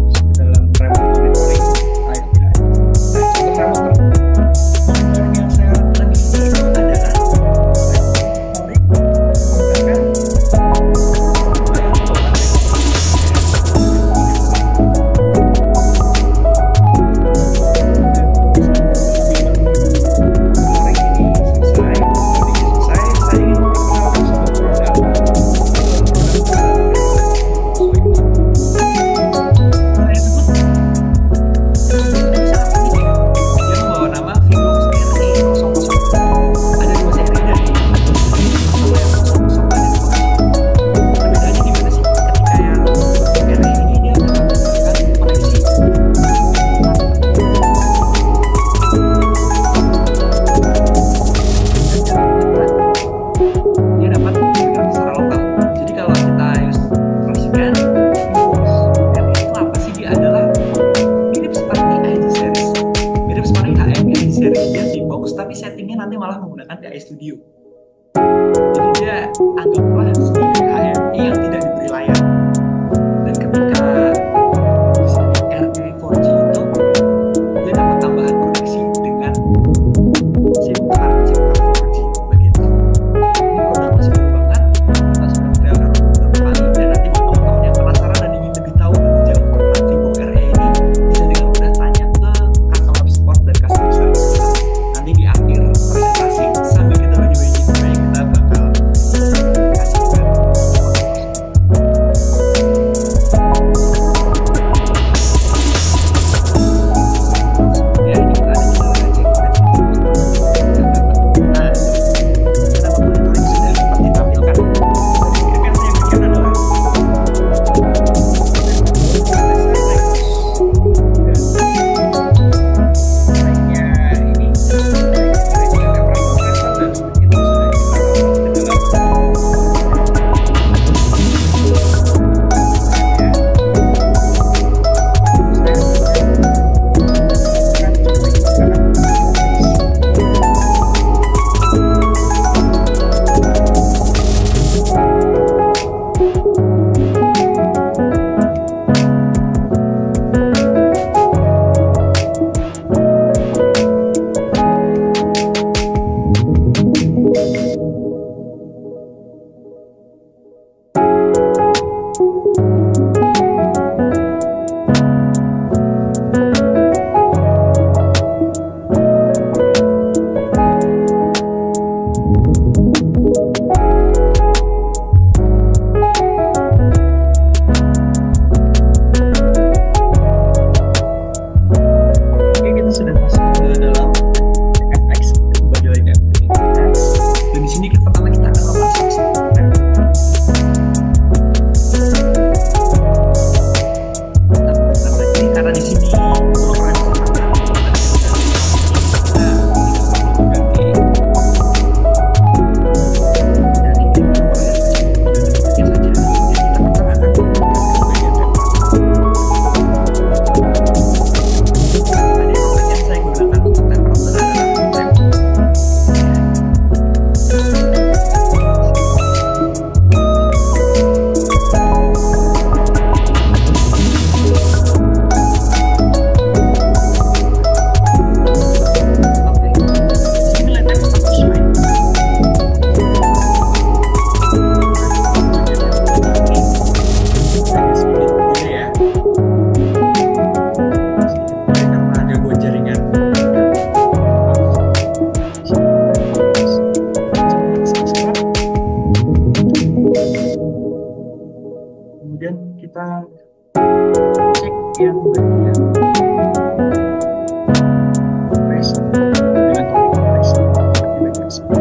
masuk ke dalam remote monitoring API. Untuk remote yang saya lakukan di sini adalah tapi settingnya nanti malah menggunakan DAI Studio. Jadi dia anggaplah sebagai HMI yang tidak diberi layar. Dan ketika di sini RE 4G itu dia dapat tambahan koneksi dengan SIM card 4G begitu. Ini produk masih baru banget, kita sudah beberapa kali dan nanti buat teman-teman yang penasaran dan ingin lebih tahu lebih jauh tentang Vivo RE ini bisa dengan mudah tanya ke customer support dan customer service. Nanti di akhir presentasi sambil kita bagi-bagi kita bakal kasih kita cek yang bagian compressor dengan topik compressor di bagian sini.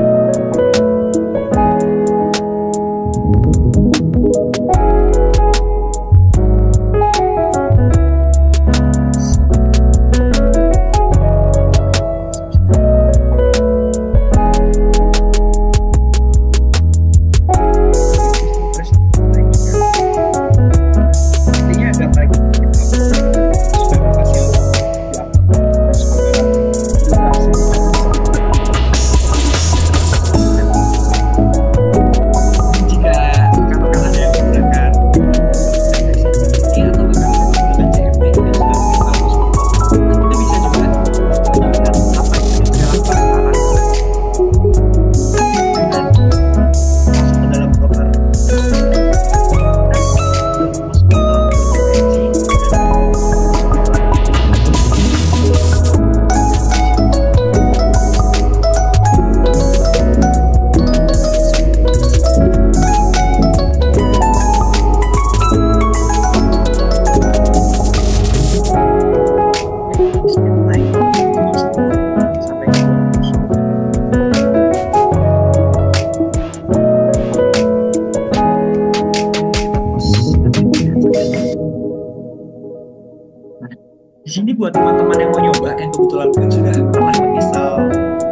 Di sini buat teman-teman yang mau nyoba, yang kebetulan mungkin sudah pernah menginstal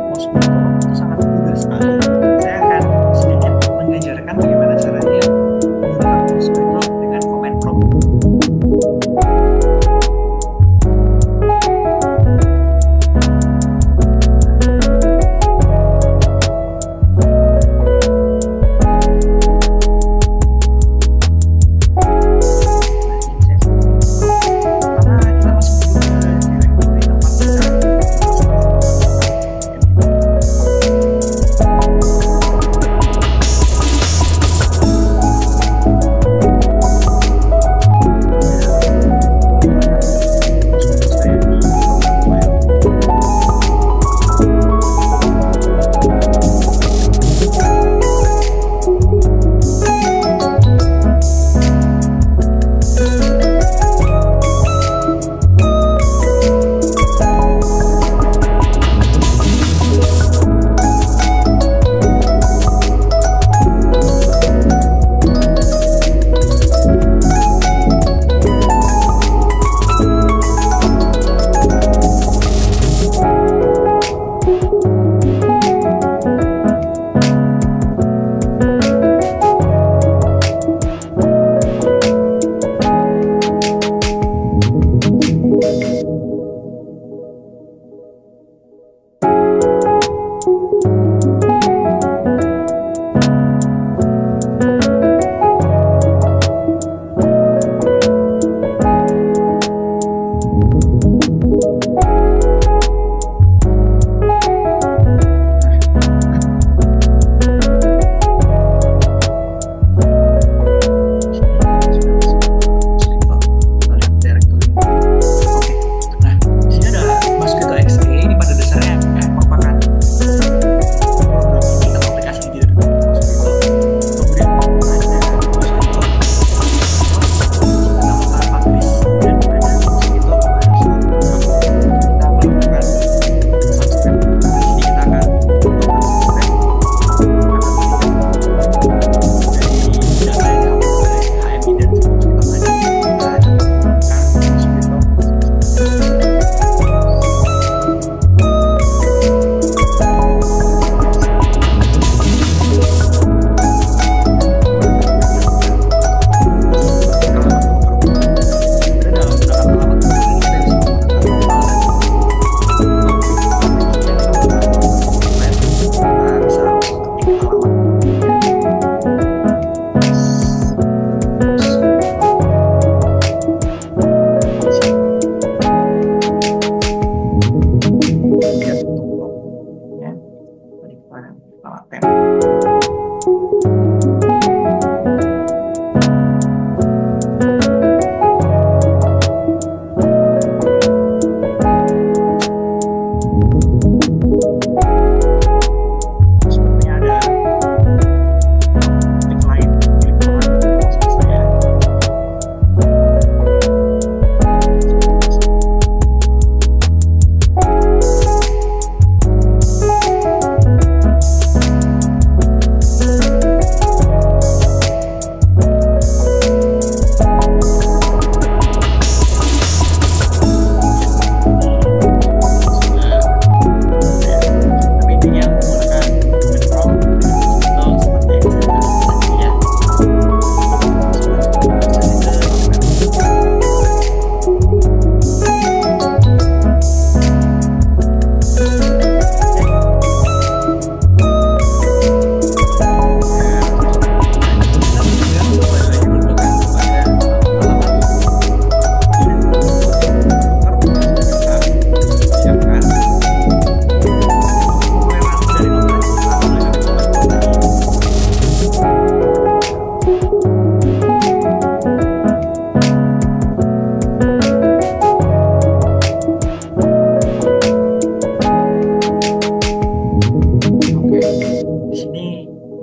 mouse control, itu sangat mudah sekali. Saya akan sedikit mengajarkan bagaimana caranya menggunakan mouse control dengan command prompt. Pertama kita masuk dulu ke directory tempat kita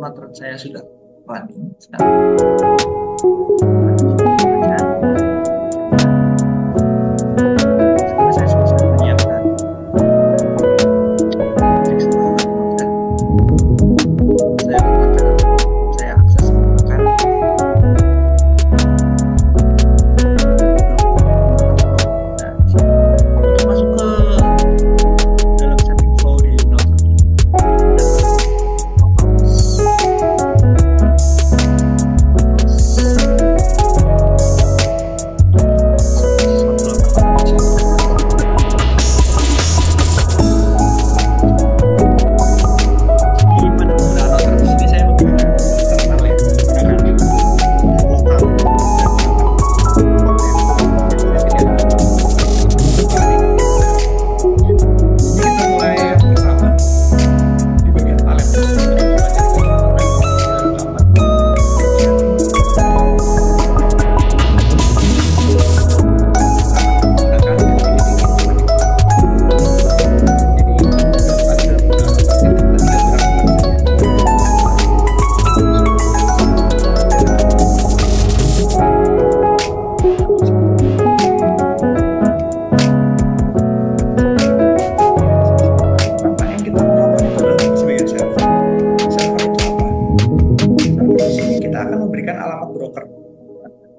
pemotret saya sudah running. Saya sudah menyiapkan teks pemotret. Saya akses menggunakan untuk masuk ke dalam setting flow di Notion ini.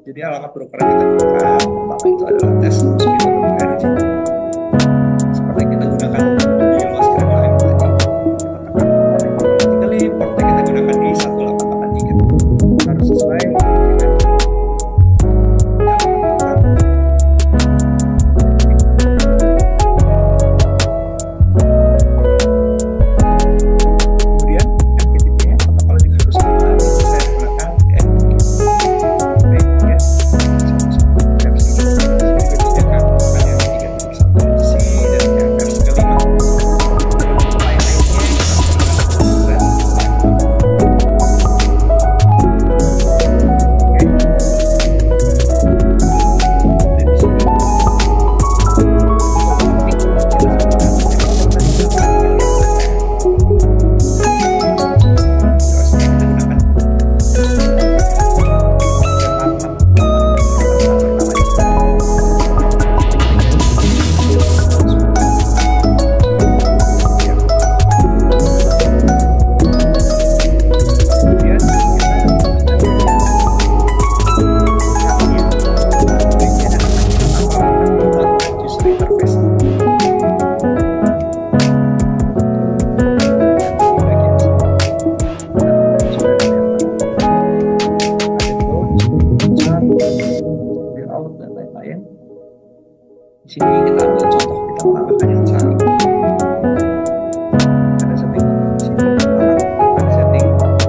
Jadi alamat broker yang kita gunakan pertama itu adalah test.org. Seperti yang kita gunakan di luas screen live tadi. Kita klik port yang kita gunakan di 1883 harus sesuai dengan kemudian MQTT-nya protokol juga harus sama. Saya gunakan di sini kita ambil contoh, kita menambahkan yang cari. Ada setting di sini, ada setting mode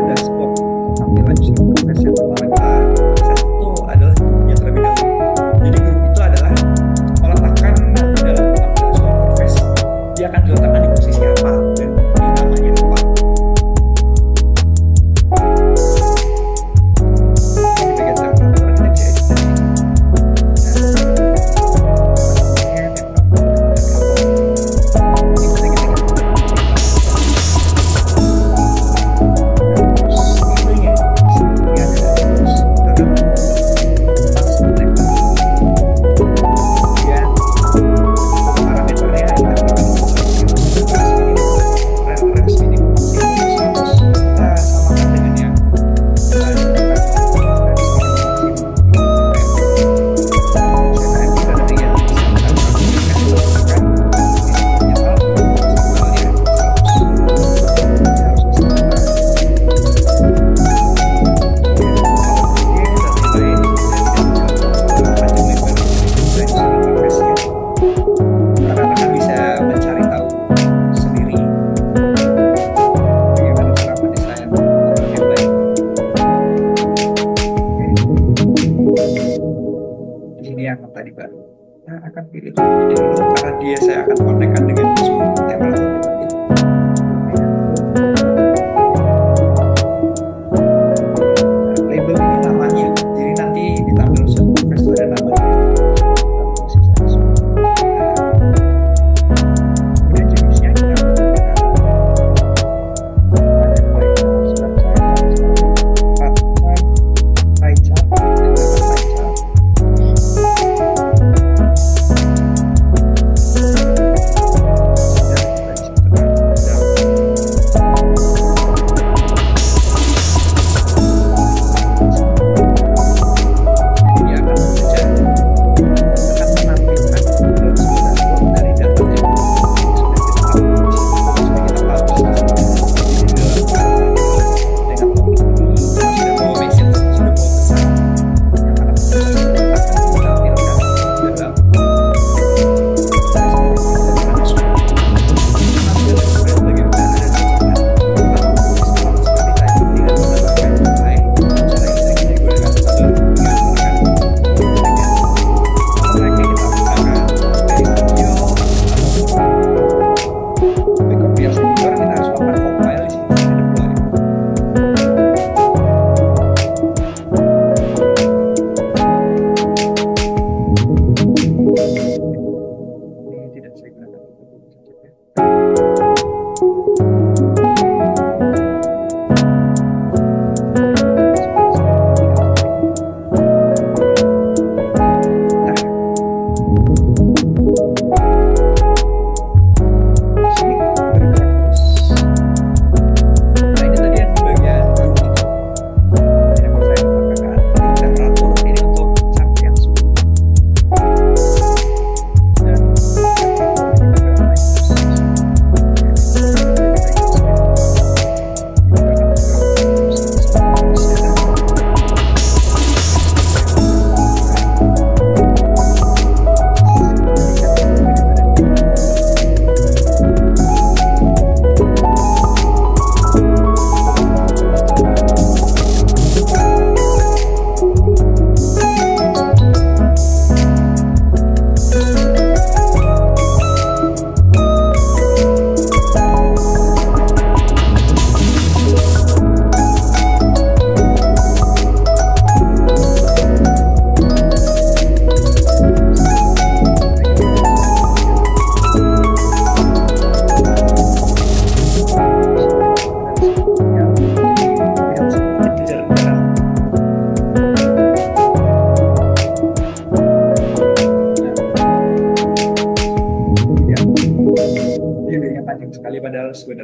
dashboard. Tampilan user interface yang pertama kita akses itu adalah grupnya terlebih dahulu. Jadi grup itu adalah meletakkan nanti dalam tampilan user interface dia akan diletakkan di posisi apa dan di namanya apa. Di bagian tabulator kita bisa edit.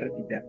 atau tidak.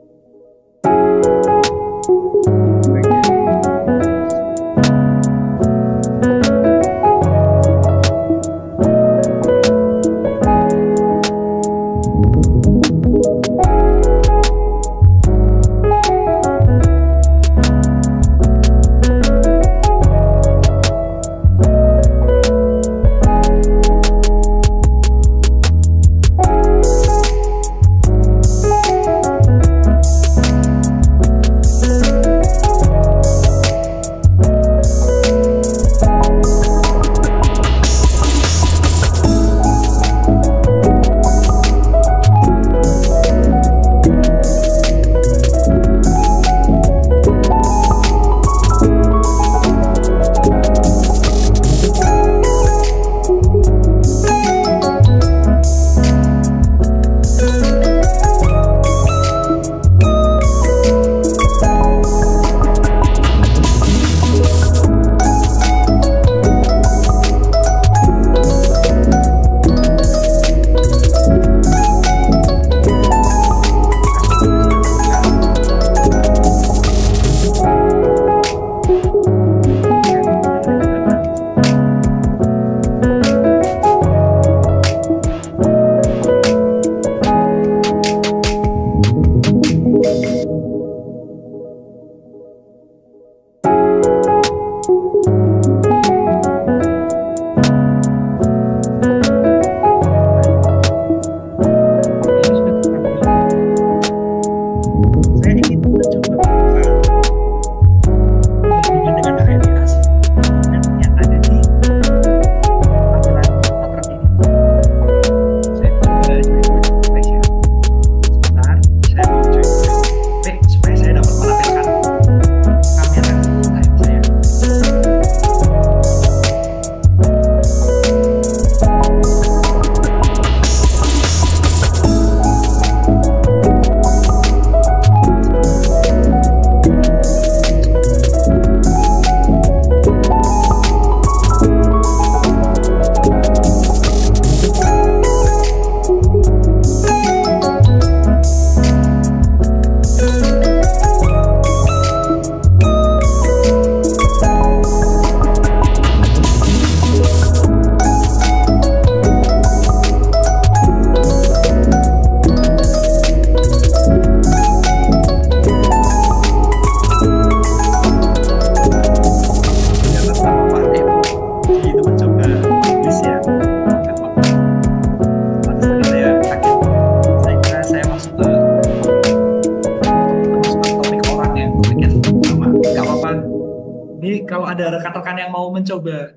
Kalau ada rekan-rekan yang mau mencoba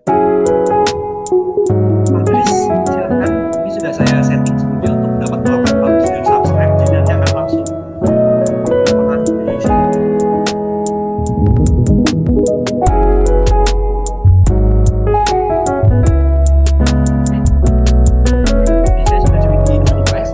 publish, silakan. Ini sudah saya setting sebelumnya untuk dapat melakukan publish dan subscribe, jadi nanti akan langsung mempengaruhi dari sini. Ini saya sudah coba di dua device.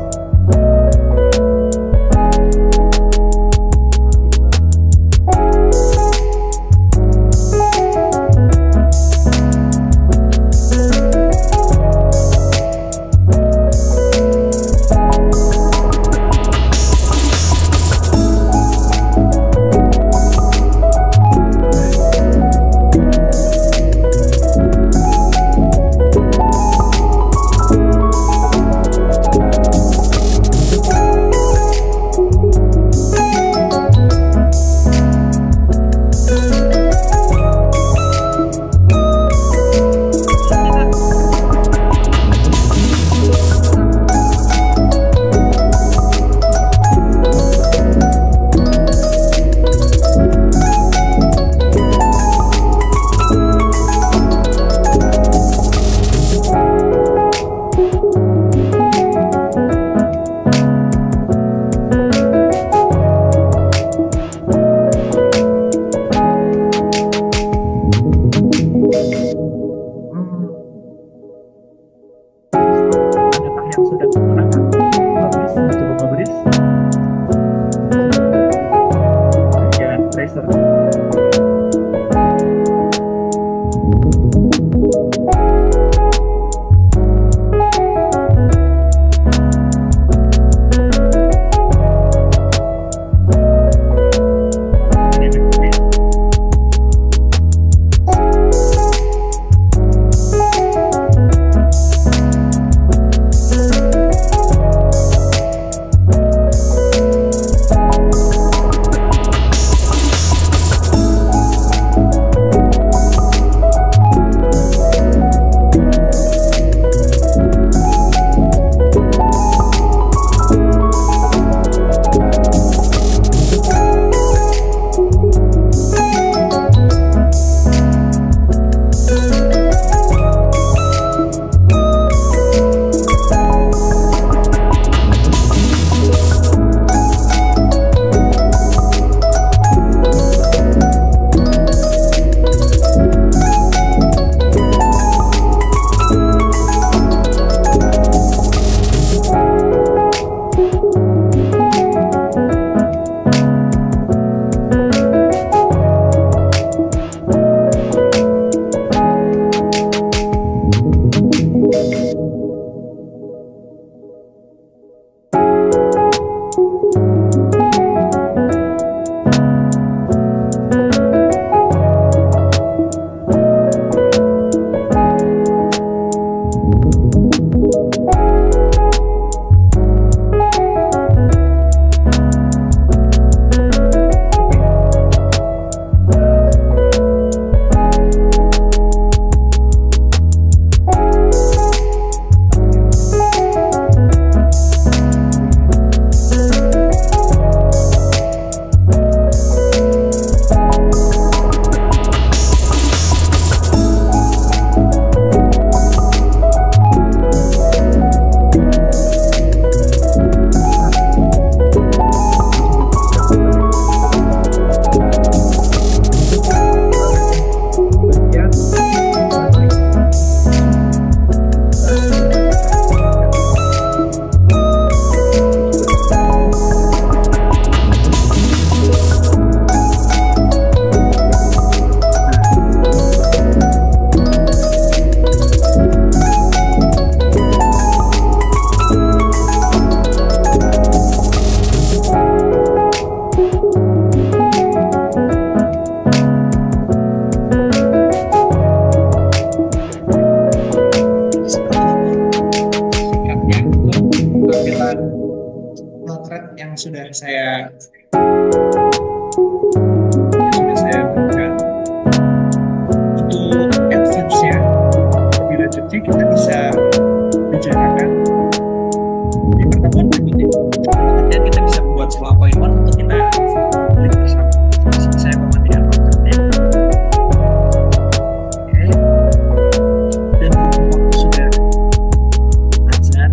sudah saya berikan. Untuk advance-nya lebih lanjutnya kita bisa bicarakan di pertemuan berikutnya. Nanti kita bisa buat sebuah appointment untuk kita klik bersama. Saya mematikan routernya. Oke. Dan waktu sudah azan,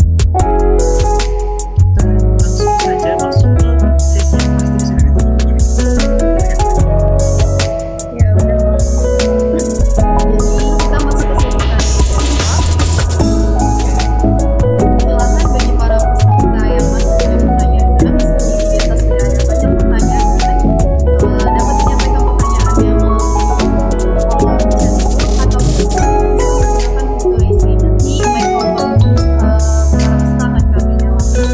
kita langsung saja masuk ke sesi yang pasti sudah ditunggu. Ya udah Mas. Jadi kita masuk ke sesi tanya jawab. Silakan bagi para peserta yang masih punya pertanyaan, sebelum kita sudah ada banyak pertanyaan, dapat menyampaikan pertanyaan yang melalui kolom chat atau bisa menggunakan Google isi. Nanti mikrofon para peserta akan kami nyalakan.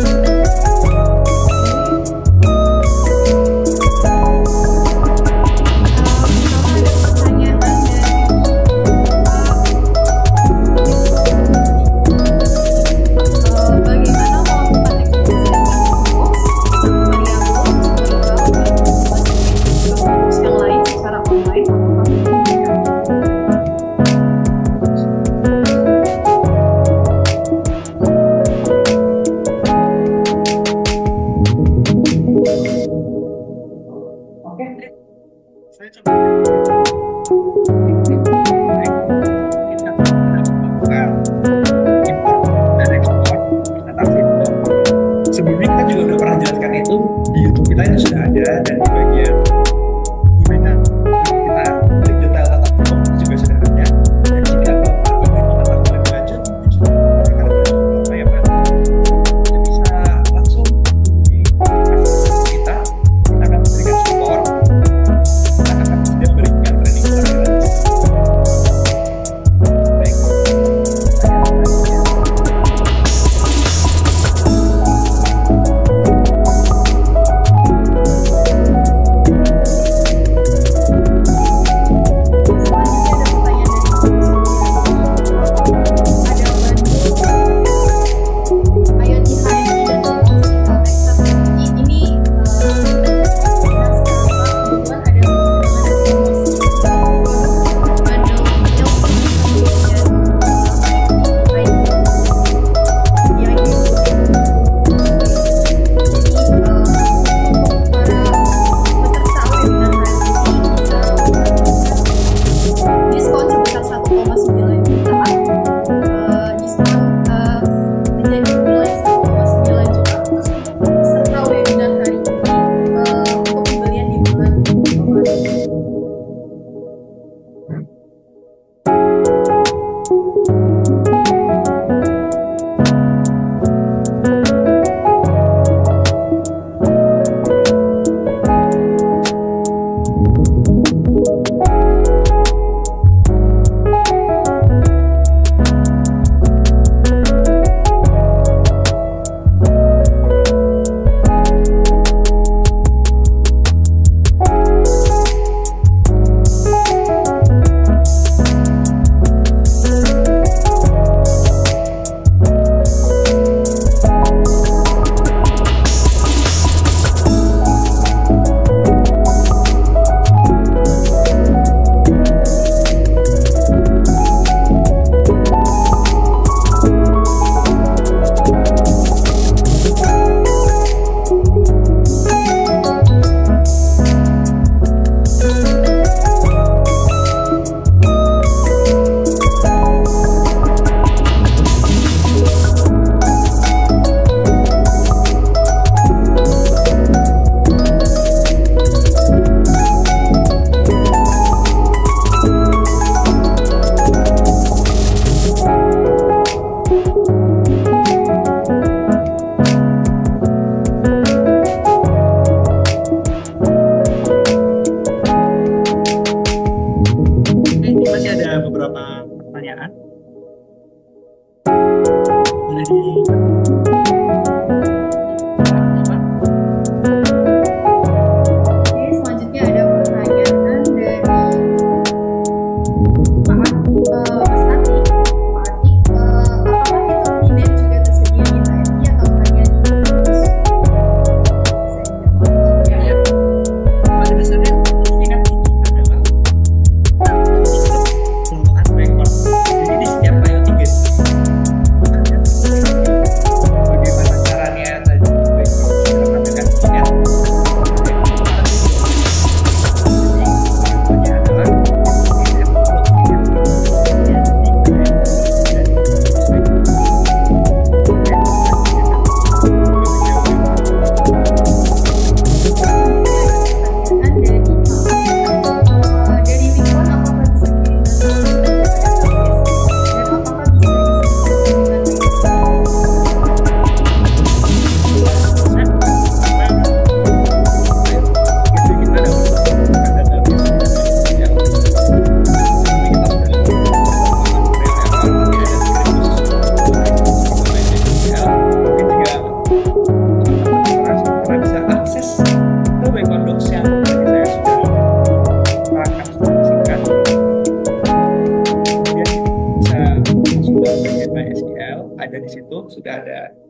Misalkan ada pertanyaan dari bagaimana melakukan ekspedisi yang lain secara online apakah Oke, saya coba. Baik, kita melakukan import dan ekspor presentasi. Sebelumnya kita juga udah pernah jelaskan itu di YouTube kita itu sudah ada, dan di bagian webinar kita di detail tata form itu juga sudah ada. Dan jika Bapak ingin mengetahui lebih lanjut, mungkin sudah menggunakan apa ya Pak? Kita bisa langsung di kita akan memberikan support, kita akan sedang berikan training secara gratis. Baik,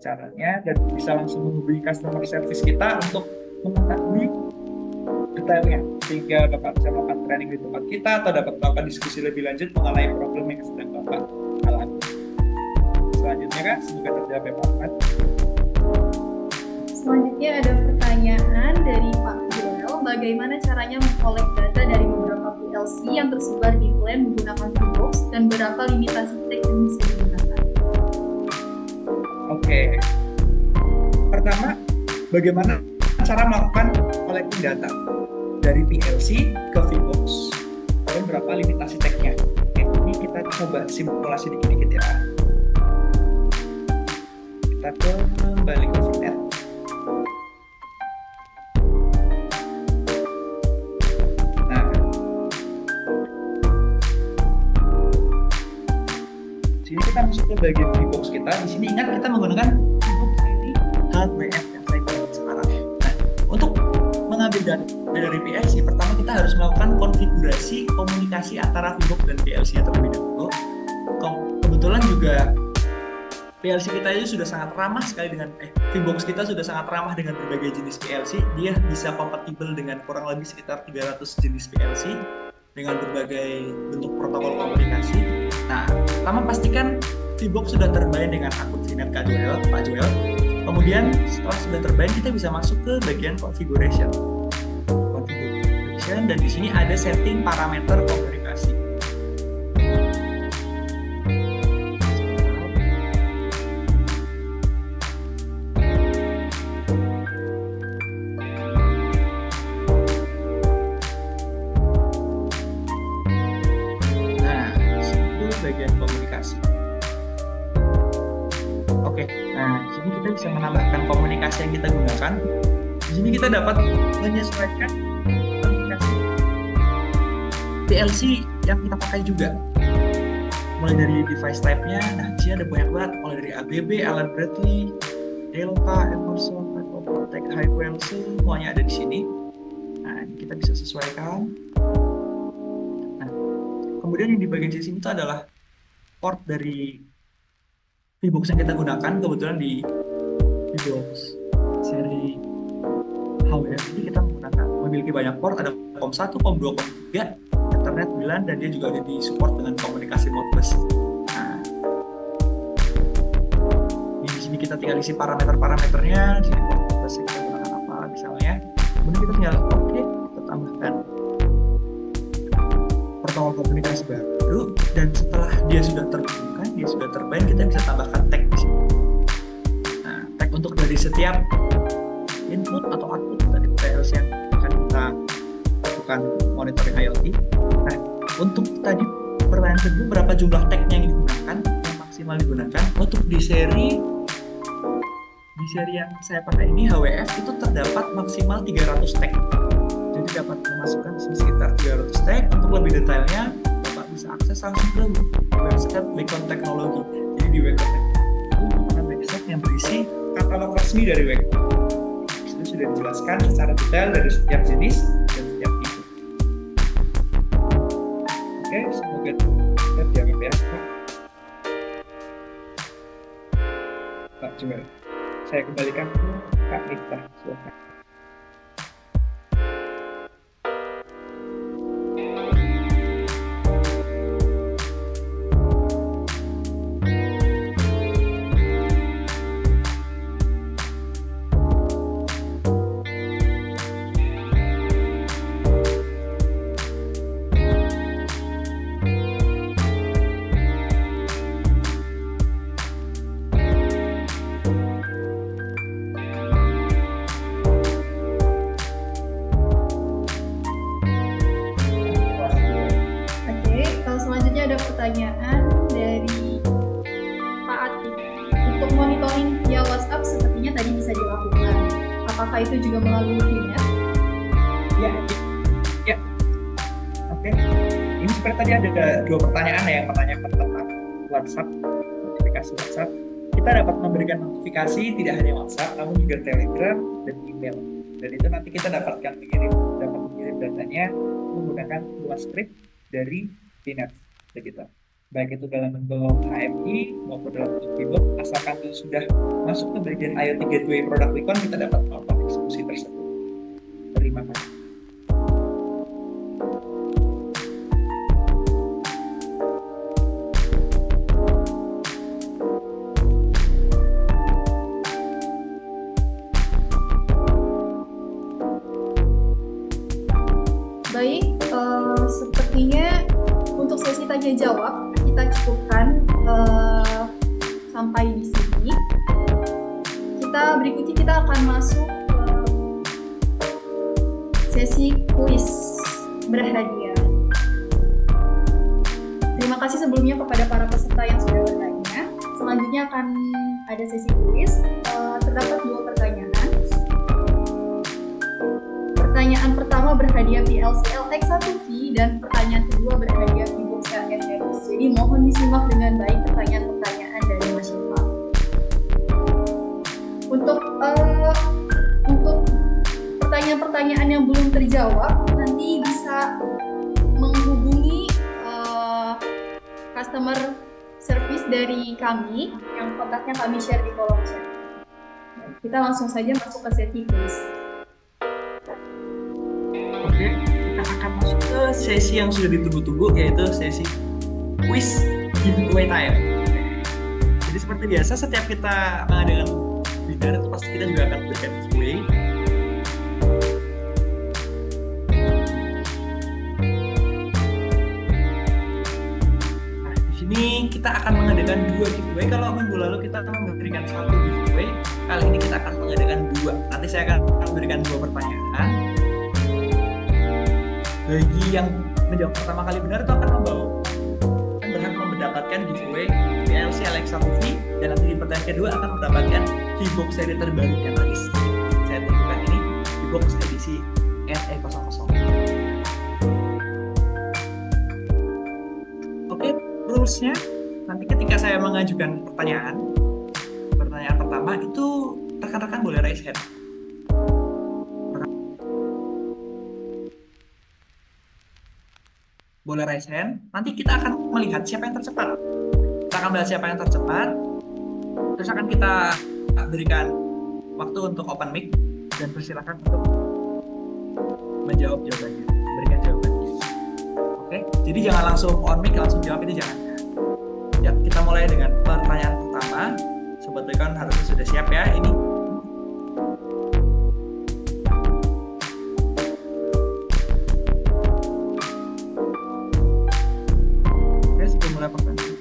caranya, dan bisa langsung menghubungi customer service kita untuk mengetahui detailnya, sehingga Bapak bisa melakukan training di tempat kita atau dapat melakukan diskusi lebih lanjut mengenai problem yang sedang Bapak alami. Selanjutnya Kak, semoga terjawab ya Pak Ahmad. Selanjutnya ada pertanyaan dari Pak Joel, bagaimana caranya mengkolek data dari beberapa PLC yang tersebar di plan menggunakan Vivox dan berapa limitasi tag yang bisa digunakan? Oke. Pertama, bagaimana cara melakukan collecting data dari PLC ke Vivox dan berapa limitasi tag-nya? Oke, ini kita coba simulasi dikit-dikit ya. Kita kembali ke VNet. Nah, sini kita masuk ke bagian Vivox kita. Di sini ingat kita menggunakan Vivox seri HWF yang saya pakai sekarang. Nah, untuk mengambil data dari PLC, pertama kita harus melakukan konfigurasi komunikasi antara Vivox dan PLC terlebih dahulu. Kebetulan juga PLC kita itu sudah sangat ramah sekali dengan Vivox kita sudah sangat ramah dengan berbagai jenis PLC. Dia bisa kompatibel dengan kurang lebih sekitar 300 jenis PLC dengan berbagai bentuk protokol komunikasi. Nah, pertama pastikan Vivox sudah terbind dengan akun VNet Pak Joel. Kemudian setelah sudah terbind, kita bisa masuk ke bagian configuration. Dan di sini ada setting parameter komunikasi. Nah, itu bagian komunikasi. Oke, nah di sini kita bisa menambahkan komunikasi yang kita gunakan. Di sini kita dapat menyesuaikan PLC yang kita pakai juga, mulai dari device type-nya. Nah, di sini ada banyak banget, mulai dari ABB, Allen Bradley, Delta, Emerson, Protect, Highwell, semuanya ada di sini. Nah, ini kita bisa sesuaikan. Nah, kemudian yang di bagian sini itu adalah port dari Vivox yang kita gunakan. Kebetulan di Vivox seri HWF ini kita memiliki banyak port, ada COM1, COM2, COM3, Ethernet 9, dan dia juga ada di support dengan komunikasi Modbus. Nah, di sini kita tinggal isi parameter-parameternya, di sini Modbus kita gunakan apa misalnya. Kemudian kita tinggal kita tambahkan protokol komunikasi baru, dan setelah dia sudah terhubungkan, dia sudah terbind, kita bisa tambahkan tag di sini. Nah, tag untuk dari setiap input atau output dari PLC yang akan kita lakukan monitoring IoT. Nah, untuk tadi pertanyaan kedua, berapa jumlah tag yang digunakan, yang maksimal digunakan untuk di seri yang saya pakai ini HWF itu terdapat maksimal 300 tag. Jadi dapat memasukkan sekitar 300 tag. Untuk lebih detailnya, Bapak bisa akses langsung ke website Wacom Technology. Jadi di Wacom Technology itu merupakan website yang berisi katalog resmi dari Wacom. Itu sudah dijelaskan secara detail dari setiap jenis dan setiap tipe. Oke, semoga terjawab ya, Pak Joel. Saya kembalikan ke Kak Miftah. Silakan. Pertanyaan dari Pak Ati. Untuk monitoring via WhatsApp sepertinya tadi bisa dilakukan. Apakah itu juga melalui VNet? Ya. Oke. Ini seperti tadi ada dua pertanyaan yang menanyakan tentang WhatsApp, notifikasi WhatsApp. Kita dapat memberikan notifikasi tidak hanya WhatsApp, namun juga Telegram dan email. Dan itu nanti kita dapat mengirim datanya menggunakan dua script dari VNet kita. baik itu dalam bentuk HMI maupun dalam bentuk Vbox, asalkan itu sudah masuk ke bagian IoT Gateway Product Recon, kita dapat melakukan eksekusi tersebut. Terima kasih. Baik, sepertinya untuk sesi tanya jawab kita cukupkan sampai di sini. Berikutnya kita akan masuk ke sesi kuis berhadiah. Terima kasih sebelumnya kepada para peserta yang sudah bertanya. Selanjutnya akan ada sesi kuis. Terdapat 2 pertanyaan. Pertanyaan pertama berhadiah PLC LX1V dan pertanyaan kedua berhadiah Vbox LX. Jadi mohon disimak dengan baik pertanyaan-pertanyaan dari Mas Syifa. Untuk pertanyaan-pertanyaan yang belum terjawab, nanti bisa menghubungi customer service dari kami yang kontaknya kami share di kolom chat. Kita langsung saja masuk ke sesi kuis. Oke, kita akan masuk ke sesi yang sudah ditunggu-tunggu, yaitu sesi quiz giveaway time. Jadi seperti biasa, setiap kita mengadakan webinar itu pasti kita juga akan berikan giveaway. Nah, di sini kita akan mengadakan 2 giveaway. Kalau minggu lalu kita memberikan 1 giveaway, kali ini kita akan mengadakan 2. Nanti saya akan memberikan 2 pertanyaan. Bagi yang menjawab pertama kali benar itu akan berhak mendapatkan giveaway PLC LX1V, dan nanti di pertanyaan kedua akan mendapatkan Vbox seri terbaru yang tadi saya tunjukkan ini, Vbox edisi NE00. Oke, rules-nya nanti ketika saya mengajukan pertanyaan pertama itu rekan-rekan boleh raise hand. Boleh raise hand, nanti kita akan melihat siapa yang tercepat. Kita akan melihat siapa yang tercepat, terus akan kita berikan waktu untuk open mic, dan persilakan untuk menjawab jawabannya, berikan jawabannya. Oke, jadi jangan langsung on mic, langsung jawab, itu jangan. Ya, kita mulai dengan pertanyaan pertama. Sobat Recon harusnya sudah siap ya, ini. Mulai pertanyaan.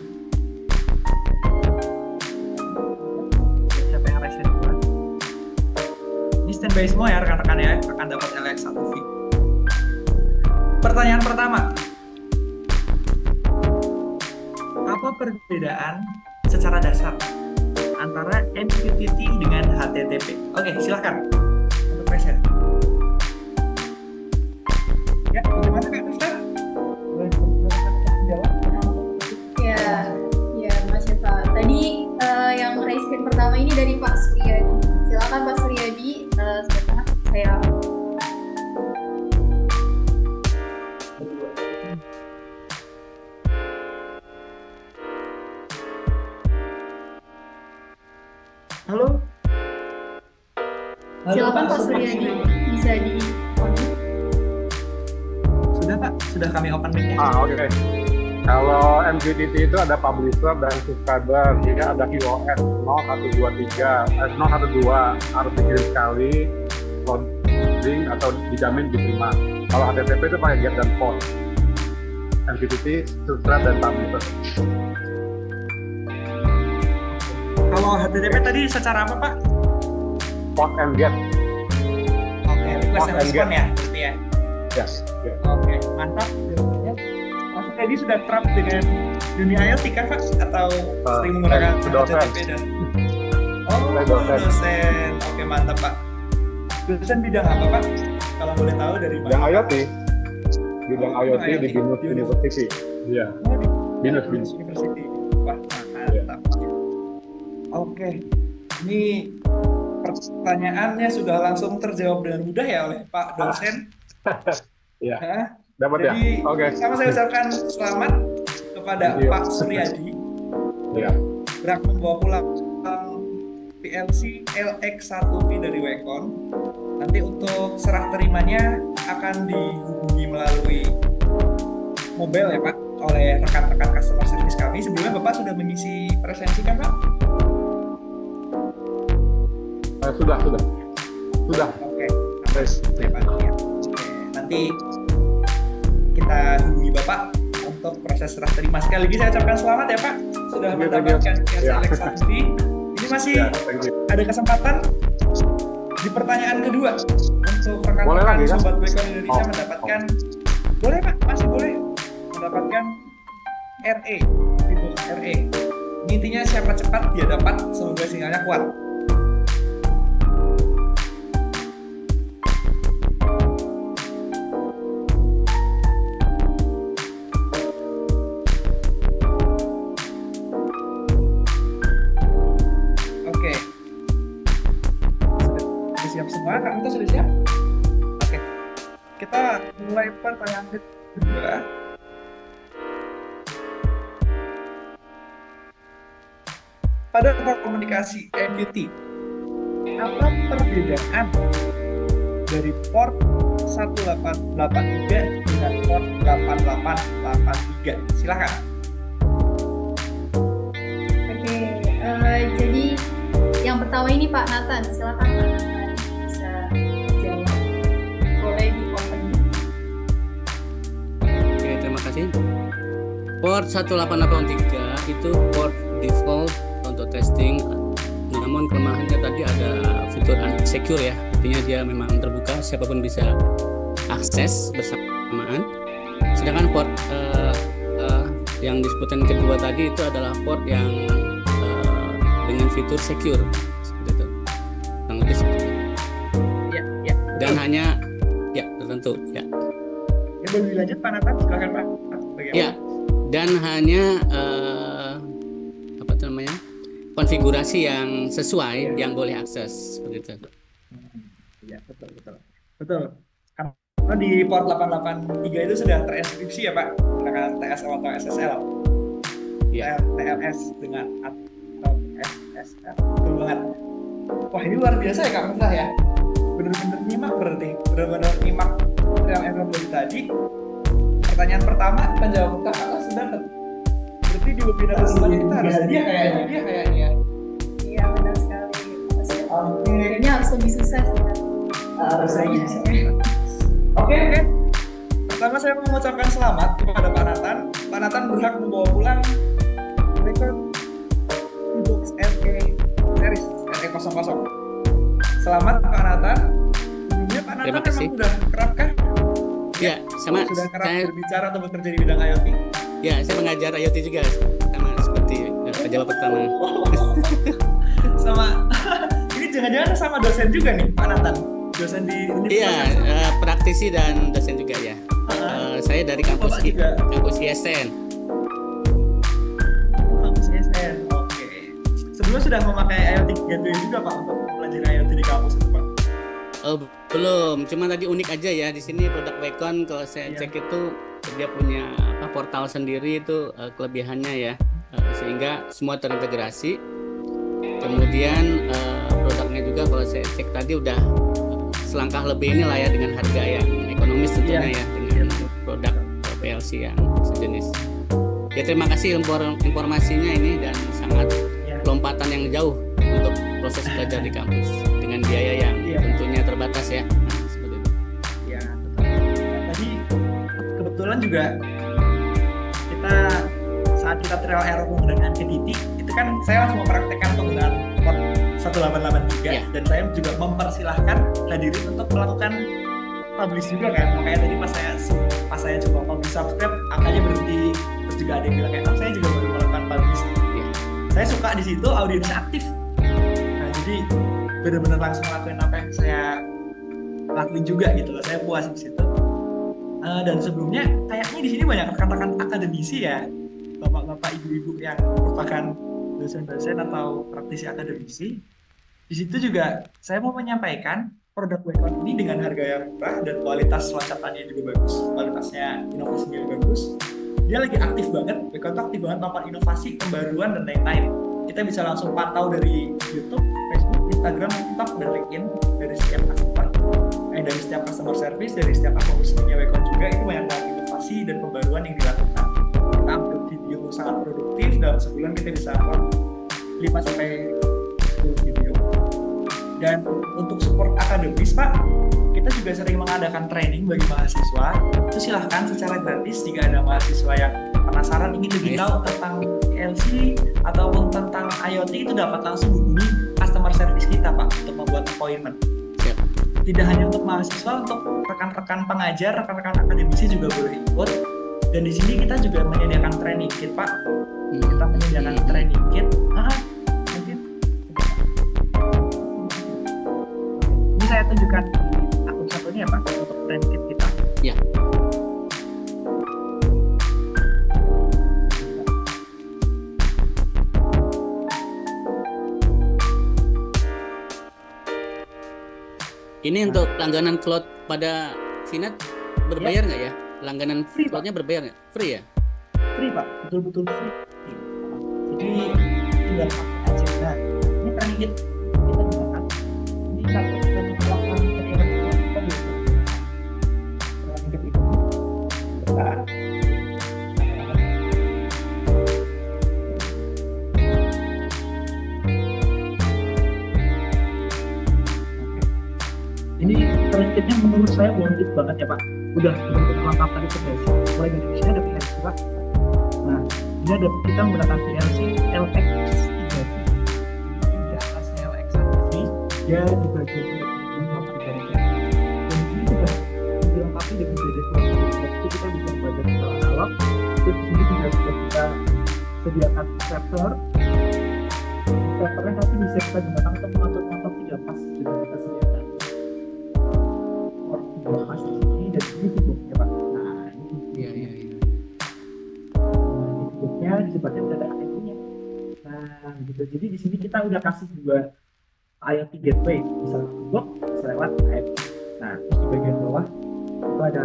Siapa yang raise hand duluan? Ini standby semua ya rekan-rekan ya, akan dapat LX1V. Pertanyaan pertama. Apa perbedaan secara dasar antara MQTT dengan HTTP? Oke, silahkan untuk raise hand. Ya, bagaimana Kak Nista? Boleh jawab? Ya, Mas Syifa. Tadi yang raise hand pertama ini dari Pak Suryadi. Silakan Pak Suryadi, saya. Halo. Silakan Pak Suryadi, bisa di. Sudah Pak, sudah kami open mic-nya. Oke. Kalau MQTT itu ada publisher dan subscriber, jika ada QoS 0123, 012 harus dikirim sekali, loading atau dijamin diterima. Kalau HTTP itu pakai get dan post. MQTT, subscribe dan publisher. Kalau HTTP tadi secara apa Pak? Post and get. Oke, request and respond ya, berarti ya. Yes. Oke, mantap. Tadi sudah terap dengan dunia IoT kan Pak? Atau sering menggunakan HTTP dan dosen. Oke, mantap Pak. Dosen bidang apa Pak? Kalau boleh tahu dari bidang IoT. Bidang IoT di Binus University. Iya. Binus University. Wah, mantap. Oke. Ini pertanyaannya sudah langsung terjawab dengan mudah ya oleh Pak dosen. Iya. Dapat. Jadi, ya? Oke. Sama saya ucapkan selamat kepada Thank you. Pak Suryadi Ya. berhak membawa pulang PLC LX1V dari Wacom. Nanti untuk serah terimanya akan dihubungi melalui mobile ya Pak oleh rekan-rekan customer service kami. Sebelumnya Bapak sudah mengisi presensi kan Pak? Sudah. Oke, ya Pak. Ya. Oke, nanti kita hubungi Bapak untuk proses serah terima. Sekali lagi saya ucapkan selamat ya Pak sudah Thank you. mendapatkan PLC Ya. LX1V. Ini masih Ya, thank you. ada kesempatan di pertanyaan kedua untuk Boleh rekan-rekan lagi, kan? Sobat Wacom Indonesia Oh. mendapatkan boleh Pak, masih boleh mendapatkan RE, Vivox RE. Ini intinya siapa cepat dia dapat, semoga sinyalnya kuat. Oke. Sudah siap semua? Kak Mita sudah siap? Oke. Kita mulai pertanyaan kedua. Pada komunikasi MQT, apa perbedaan dari port 1883 dengan port 8883? Silakan. Oke, jadi yang pertama ini Pak Nathan, silakan Pak Nathan bisa jawab. Boleh di open. Oke, terima kasih. Port 1883 itu port default untuk testing, namun kelemahannya tadi ada fitur unsecure ya, artinya dia memang terbuka, siapapun bisa akses bersamaan. Sedangkan port yang disebutkan kedua tadi itu adalah port yang dengan fitur secure, seperti itu. Kurang lebih seperti itu. Ya. Dan hanya ya tertentu ya. Ya, boleh dilanjut Pak Nathan, silakan Pak. Bagaimana? Ya, dan hanya apa namanya konfigurasi yang sesuai yang boleh akses seperti itu. Ya, betul. Karena di port 883 itu sudah terinskripsi ya Pak, dengan TSL atau SSL. Ya. TLS dengan atau SSL. Betul banget. Wah, ini luar biasa ya Kak Mita ya. Bener-bener nyimak berarti. Bener-bener nyimak yang dari tadi. Pertanyaan pertama, penjawab kita langsung dapat. Berarti di webinar kedepan kita harus dia kayaknya. Iya, benar sekali. Oke. Kayaknya harus lebih sukses ya. Oke. Pertama saya mengucapkan selamat kepada Pak Nathan. Pak Nathan berhak membawa pulang Wacom Vivox RE series RE00. Selamat Pak Nathan. Sebelumnya Pak Nathan Terima kasih. memang sudah kerap kah? Ya, sama Sudah kerap saya berbicara atau bekerja di bidang IoT? ya saya mengajar IoT juga sama seperti pejabat pertama. Sama ini jangan-jangan sama dosen juga nih Pak Nathan. Dosen di Iya, Universitas. praktisi dan dosen juga ya. Saya dari kampus Bapak juga. kampus ISN. Kampus ISN. Oke. Sebelumnya sudah memakai IoT Gateway juga Pak untuk mempelajari IoT di kampus itu Pak? Oh, belum, cuma tadi unik aja ya di sini produk Wacom kalau saya Iya. cek itu dia punya portal sendiri itu kelebihannya ya, sehingga semua terintegrasi. Kemudian produknya juga kalau saya cek tadi udah selangkah lebih inilah ya dengan harga yang ekonomis tentunya ya dengan produk PLC yang sejenis. Ya terima kasih informasinya ini dan sangat lompatan yang jauh untuk proses belajar di kampus dengan biaya yang tentunya terbatas ya. Nah, seperti itu. Ya, betul. Tadi kebetulan juga saat kita trial error menggunakan KDT, itu kan saya langsung mempraktekkan penggunaan port 1883 Ya. dan saya juga mempersilahkan hadirin untuk melakukan publish juga kan. Makanya tadi pas saya coba publish subscribe, angkanya berhenti. Terus juga ada yang bilang kayak, saya juga baru melakukan publish. Ya. Saya suka di situ audiens aktif. Nah, jadi benar-benar langsung lakuin apa yang saya lakuin juga gitu loh. Saya puas di situ. Dan sebelumnya kayaknya di sini banyak rekan-rekan akademisi ya, bapak-bapak, ibu-ibu yang merupakan dosen-dosen atau praktisi akademisi. Di situ juga saya mau menyampaikan produk Wacom ini dengan harga yang murah dan kualitas loncatannya juga bagus, kualitasnya inovasinya juga bagus. Dia lagi aktif banget, Wacom tuh aktif banget melakukan inovasi, pembaruan dan lain-lain. Kita bisa langsung pantau dari YouTube, Facebook, Instagram, TikTok, dan LinkedIn dari setiap customer service, dari setiap akun resminya Wacom juga. Itu banyak banget inovasi dan pembaruan yang dilakukan. Kita upload video sangat produktif, dalam sebulan kita bisa upload 5-10 video. Dan untuk support akademis Pak, kita juga sering mengadakan training bagi mahasiswa. Itu silahkan secara gratis jika ada mahasiswa yang penasaran ingin lebih tahu tentang PLC ataupun tentang IoT, itu dapat langsung hubungi customer service kita Pak untuk membuat appointment. Tidak hanya untuk mahasiswa, untuk rekan-rekan pengajar, rekan-rekan akademisi juga boleh ikut. Dan di sini kita juga menyediakan training kit Pak. Kita menyediakan training kit. Mungkin ini saya tunjukkan di akun satunya Pak untuk training kit kita. Ya. Ini untuk langganan cloud pada Vinet berbayar nggak ya? Langganan Free, cloudnya berbayar nggak? Free ya? Free Pak, betul-betul free. Jadi tinggal pakai aja. Nah, ini training kit kita gunakan. Ini satu kita melakukan training kit itu. Bentar. Ini training kitnya menurut saya worth it banget ya Pak. Udah benar-benar lengkap tadi ke basic. Mulai dari sini ada PLC Pak. Nah, ini ada kita menggunakan PLC LX3. Di atasnya LX1. Dia di bagian ini dan di sini juga dilengkapi dengan BD itu kita bisa membaca secara analog. Terus di sini juga sudah kita sediakan adapter. Adapternya nanti bisa kita gunakan untuk mengatur motor 3 pas juga kita sediakan. Pas di sini dan ini tutupnya Pak. Nah, ini Iya. Nah, ini tutupnya disebabkan udah ada IoT-nya. Nah, gitu. Jadi di sini kita udah kasih dua IoT gateway, bisa lewat bisa lewat IoT. Nah, terus di bagian bawah itu ada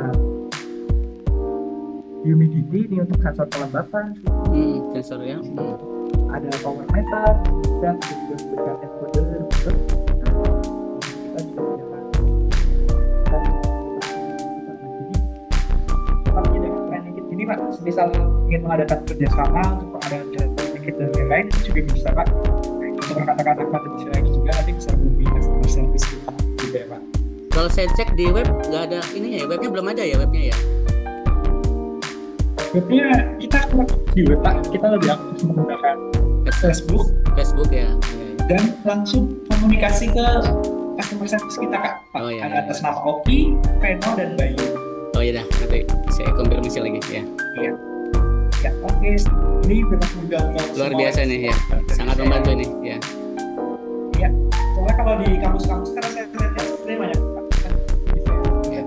humidity ini untuk sensor kelembapan, Sensor ya. ada power meter, dan juga sebagai encoder. Nah, kita juga punya menyediakan training kit ini Pak, misal ingin mengadakan kerjasama untuk pengadaan training kit dan lain-lain itu juga bisa Pak. Untuk rekan-rekan akademisi lagi juga nanti bisa menghubungi customer service kita juga ya Pak. Kalau saya cek di web nggak ada ininya ya, webnya belum ada ya webnya ya. Webnya kita di web Pak, kita lebih aktif menggunakan Facebook ya. dan langsung komunikasi ke customer service kita Kak. Oh, iya, Ada iya. atas nama Oki, Veno dan Bayu. Oh iya dah, nanti saya konfirmasi lagi ya. Iya. Ya, oke. Ini benar-benar Luar biasa nih ya, sangat membantu nih ya. Iya. Soalnya kalau di kampus-kampus karena saya lihat sebenarnya banyak Pak. Iya.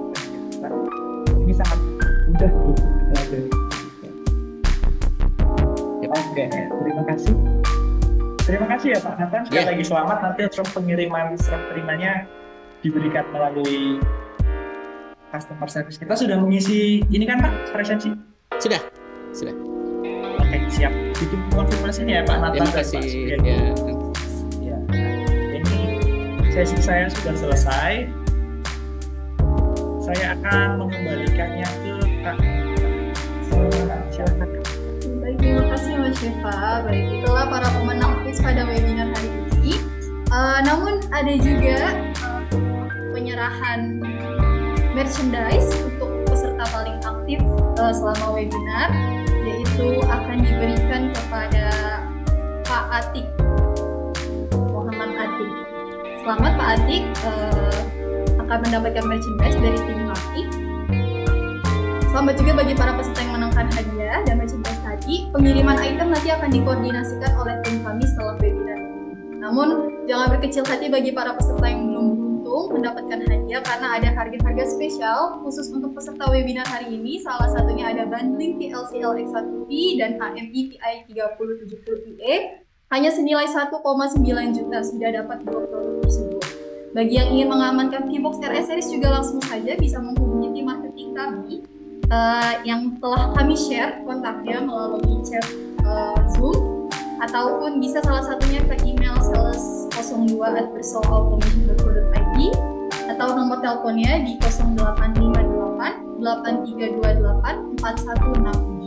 Ini sangat mudah untuk dipelajari. Yap. Oke, terima kasih. Terima kasih ya Pak Nathan. Sekali Iya. lagi selamat. Nanti untuk pengiriman serah terimanya diberikan melalui customer service. Kita sudah mengisi ini kan Pak, presensi? Sudah. Oke, siap. Itu konfirmasinya ya Pak Nathan. Terima dan Pak kasih Sugiyadi. ya. Ya, ini sesi saya sudah selesai. Saya akan mengembalikannya ke Kak. Silakan. Baik, terima kasih Mas Syifa. Baik, itulah para pemenang quiz pada webinar hari ini. Namun ada juga penyerahan merchandise untuk peserta paling aktif selama webinar, yaitu akan diberikan kepada Pak Atik, Muhammad Atik. Selamat Pak Atik, akan mendapatkan merchandise dari tim kami. Selamat juga bagi para peserta yang menangkan hadiah dan merchandise tadi. Pengiriman item nanti akan dikoordinasikan oleh tim kami setelah webinar ini. Namun, jangan berkecil hati bagi para peserta yang belum beruntung mendapatkan hadiah karena ada harga-harga spesial khusus untuk peserta webinar hari ini. Salah satunya ada bundling PLC LX1P dan HMI PI 3070IE hanya senilai 1,9 juta sudah dapat 2 produk tersebut. Bagi yang ingin mengamankan Keybox RS Series juga langsung saja bisa menghubungi tim marketing kami yang telah kami share kontaknya melalui chat Zoom, ataupun bisa salah satunya ke email sales02@bersolautomation.co.id atau nomor teleponnya di 0858 8328 4167.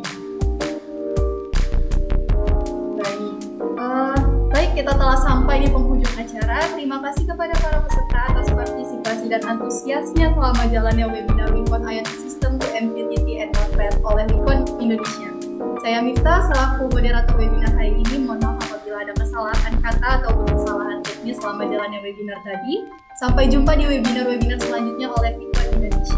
Baik, kita telah sampai di penghujung acara. Terima kasih kepada para peserta atas partisipasi dan antusiasnya selama jalannya webinar Wikon IoT System to MQTT and Node-RED oleh Wikon Indonesia. Saya Miftah, selaku moderator webinar hari ini. Mohon maaf apabila ada kesalahan kata ataupun kesalahan teknis selama jalannya webinar tadi. Sampai jumpa di webinar-webinar selanjutnya oleh Wikon Indonesia.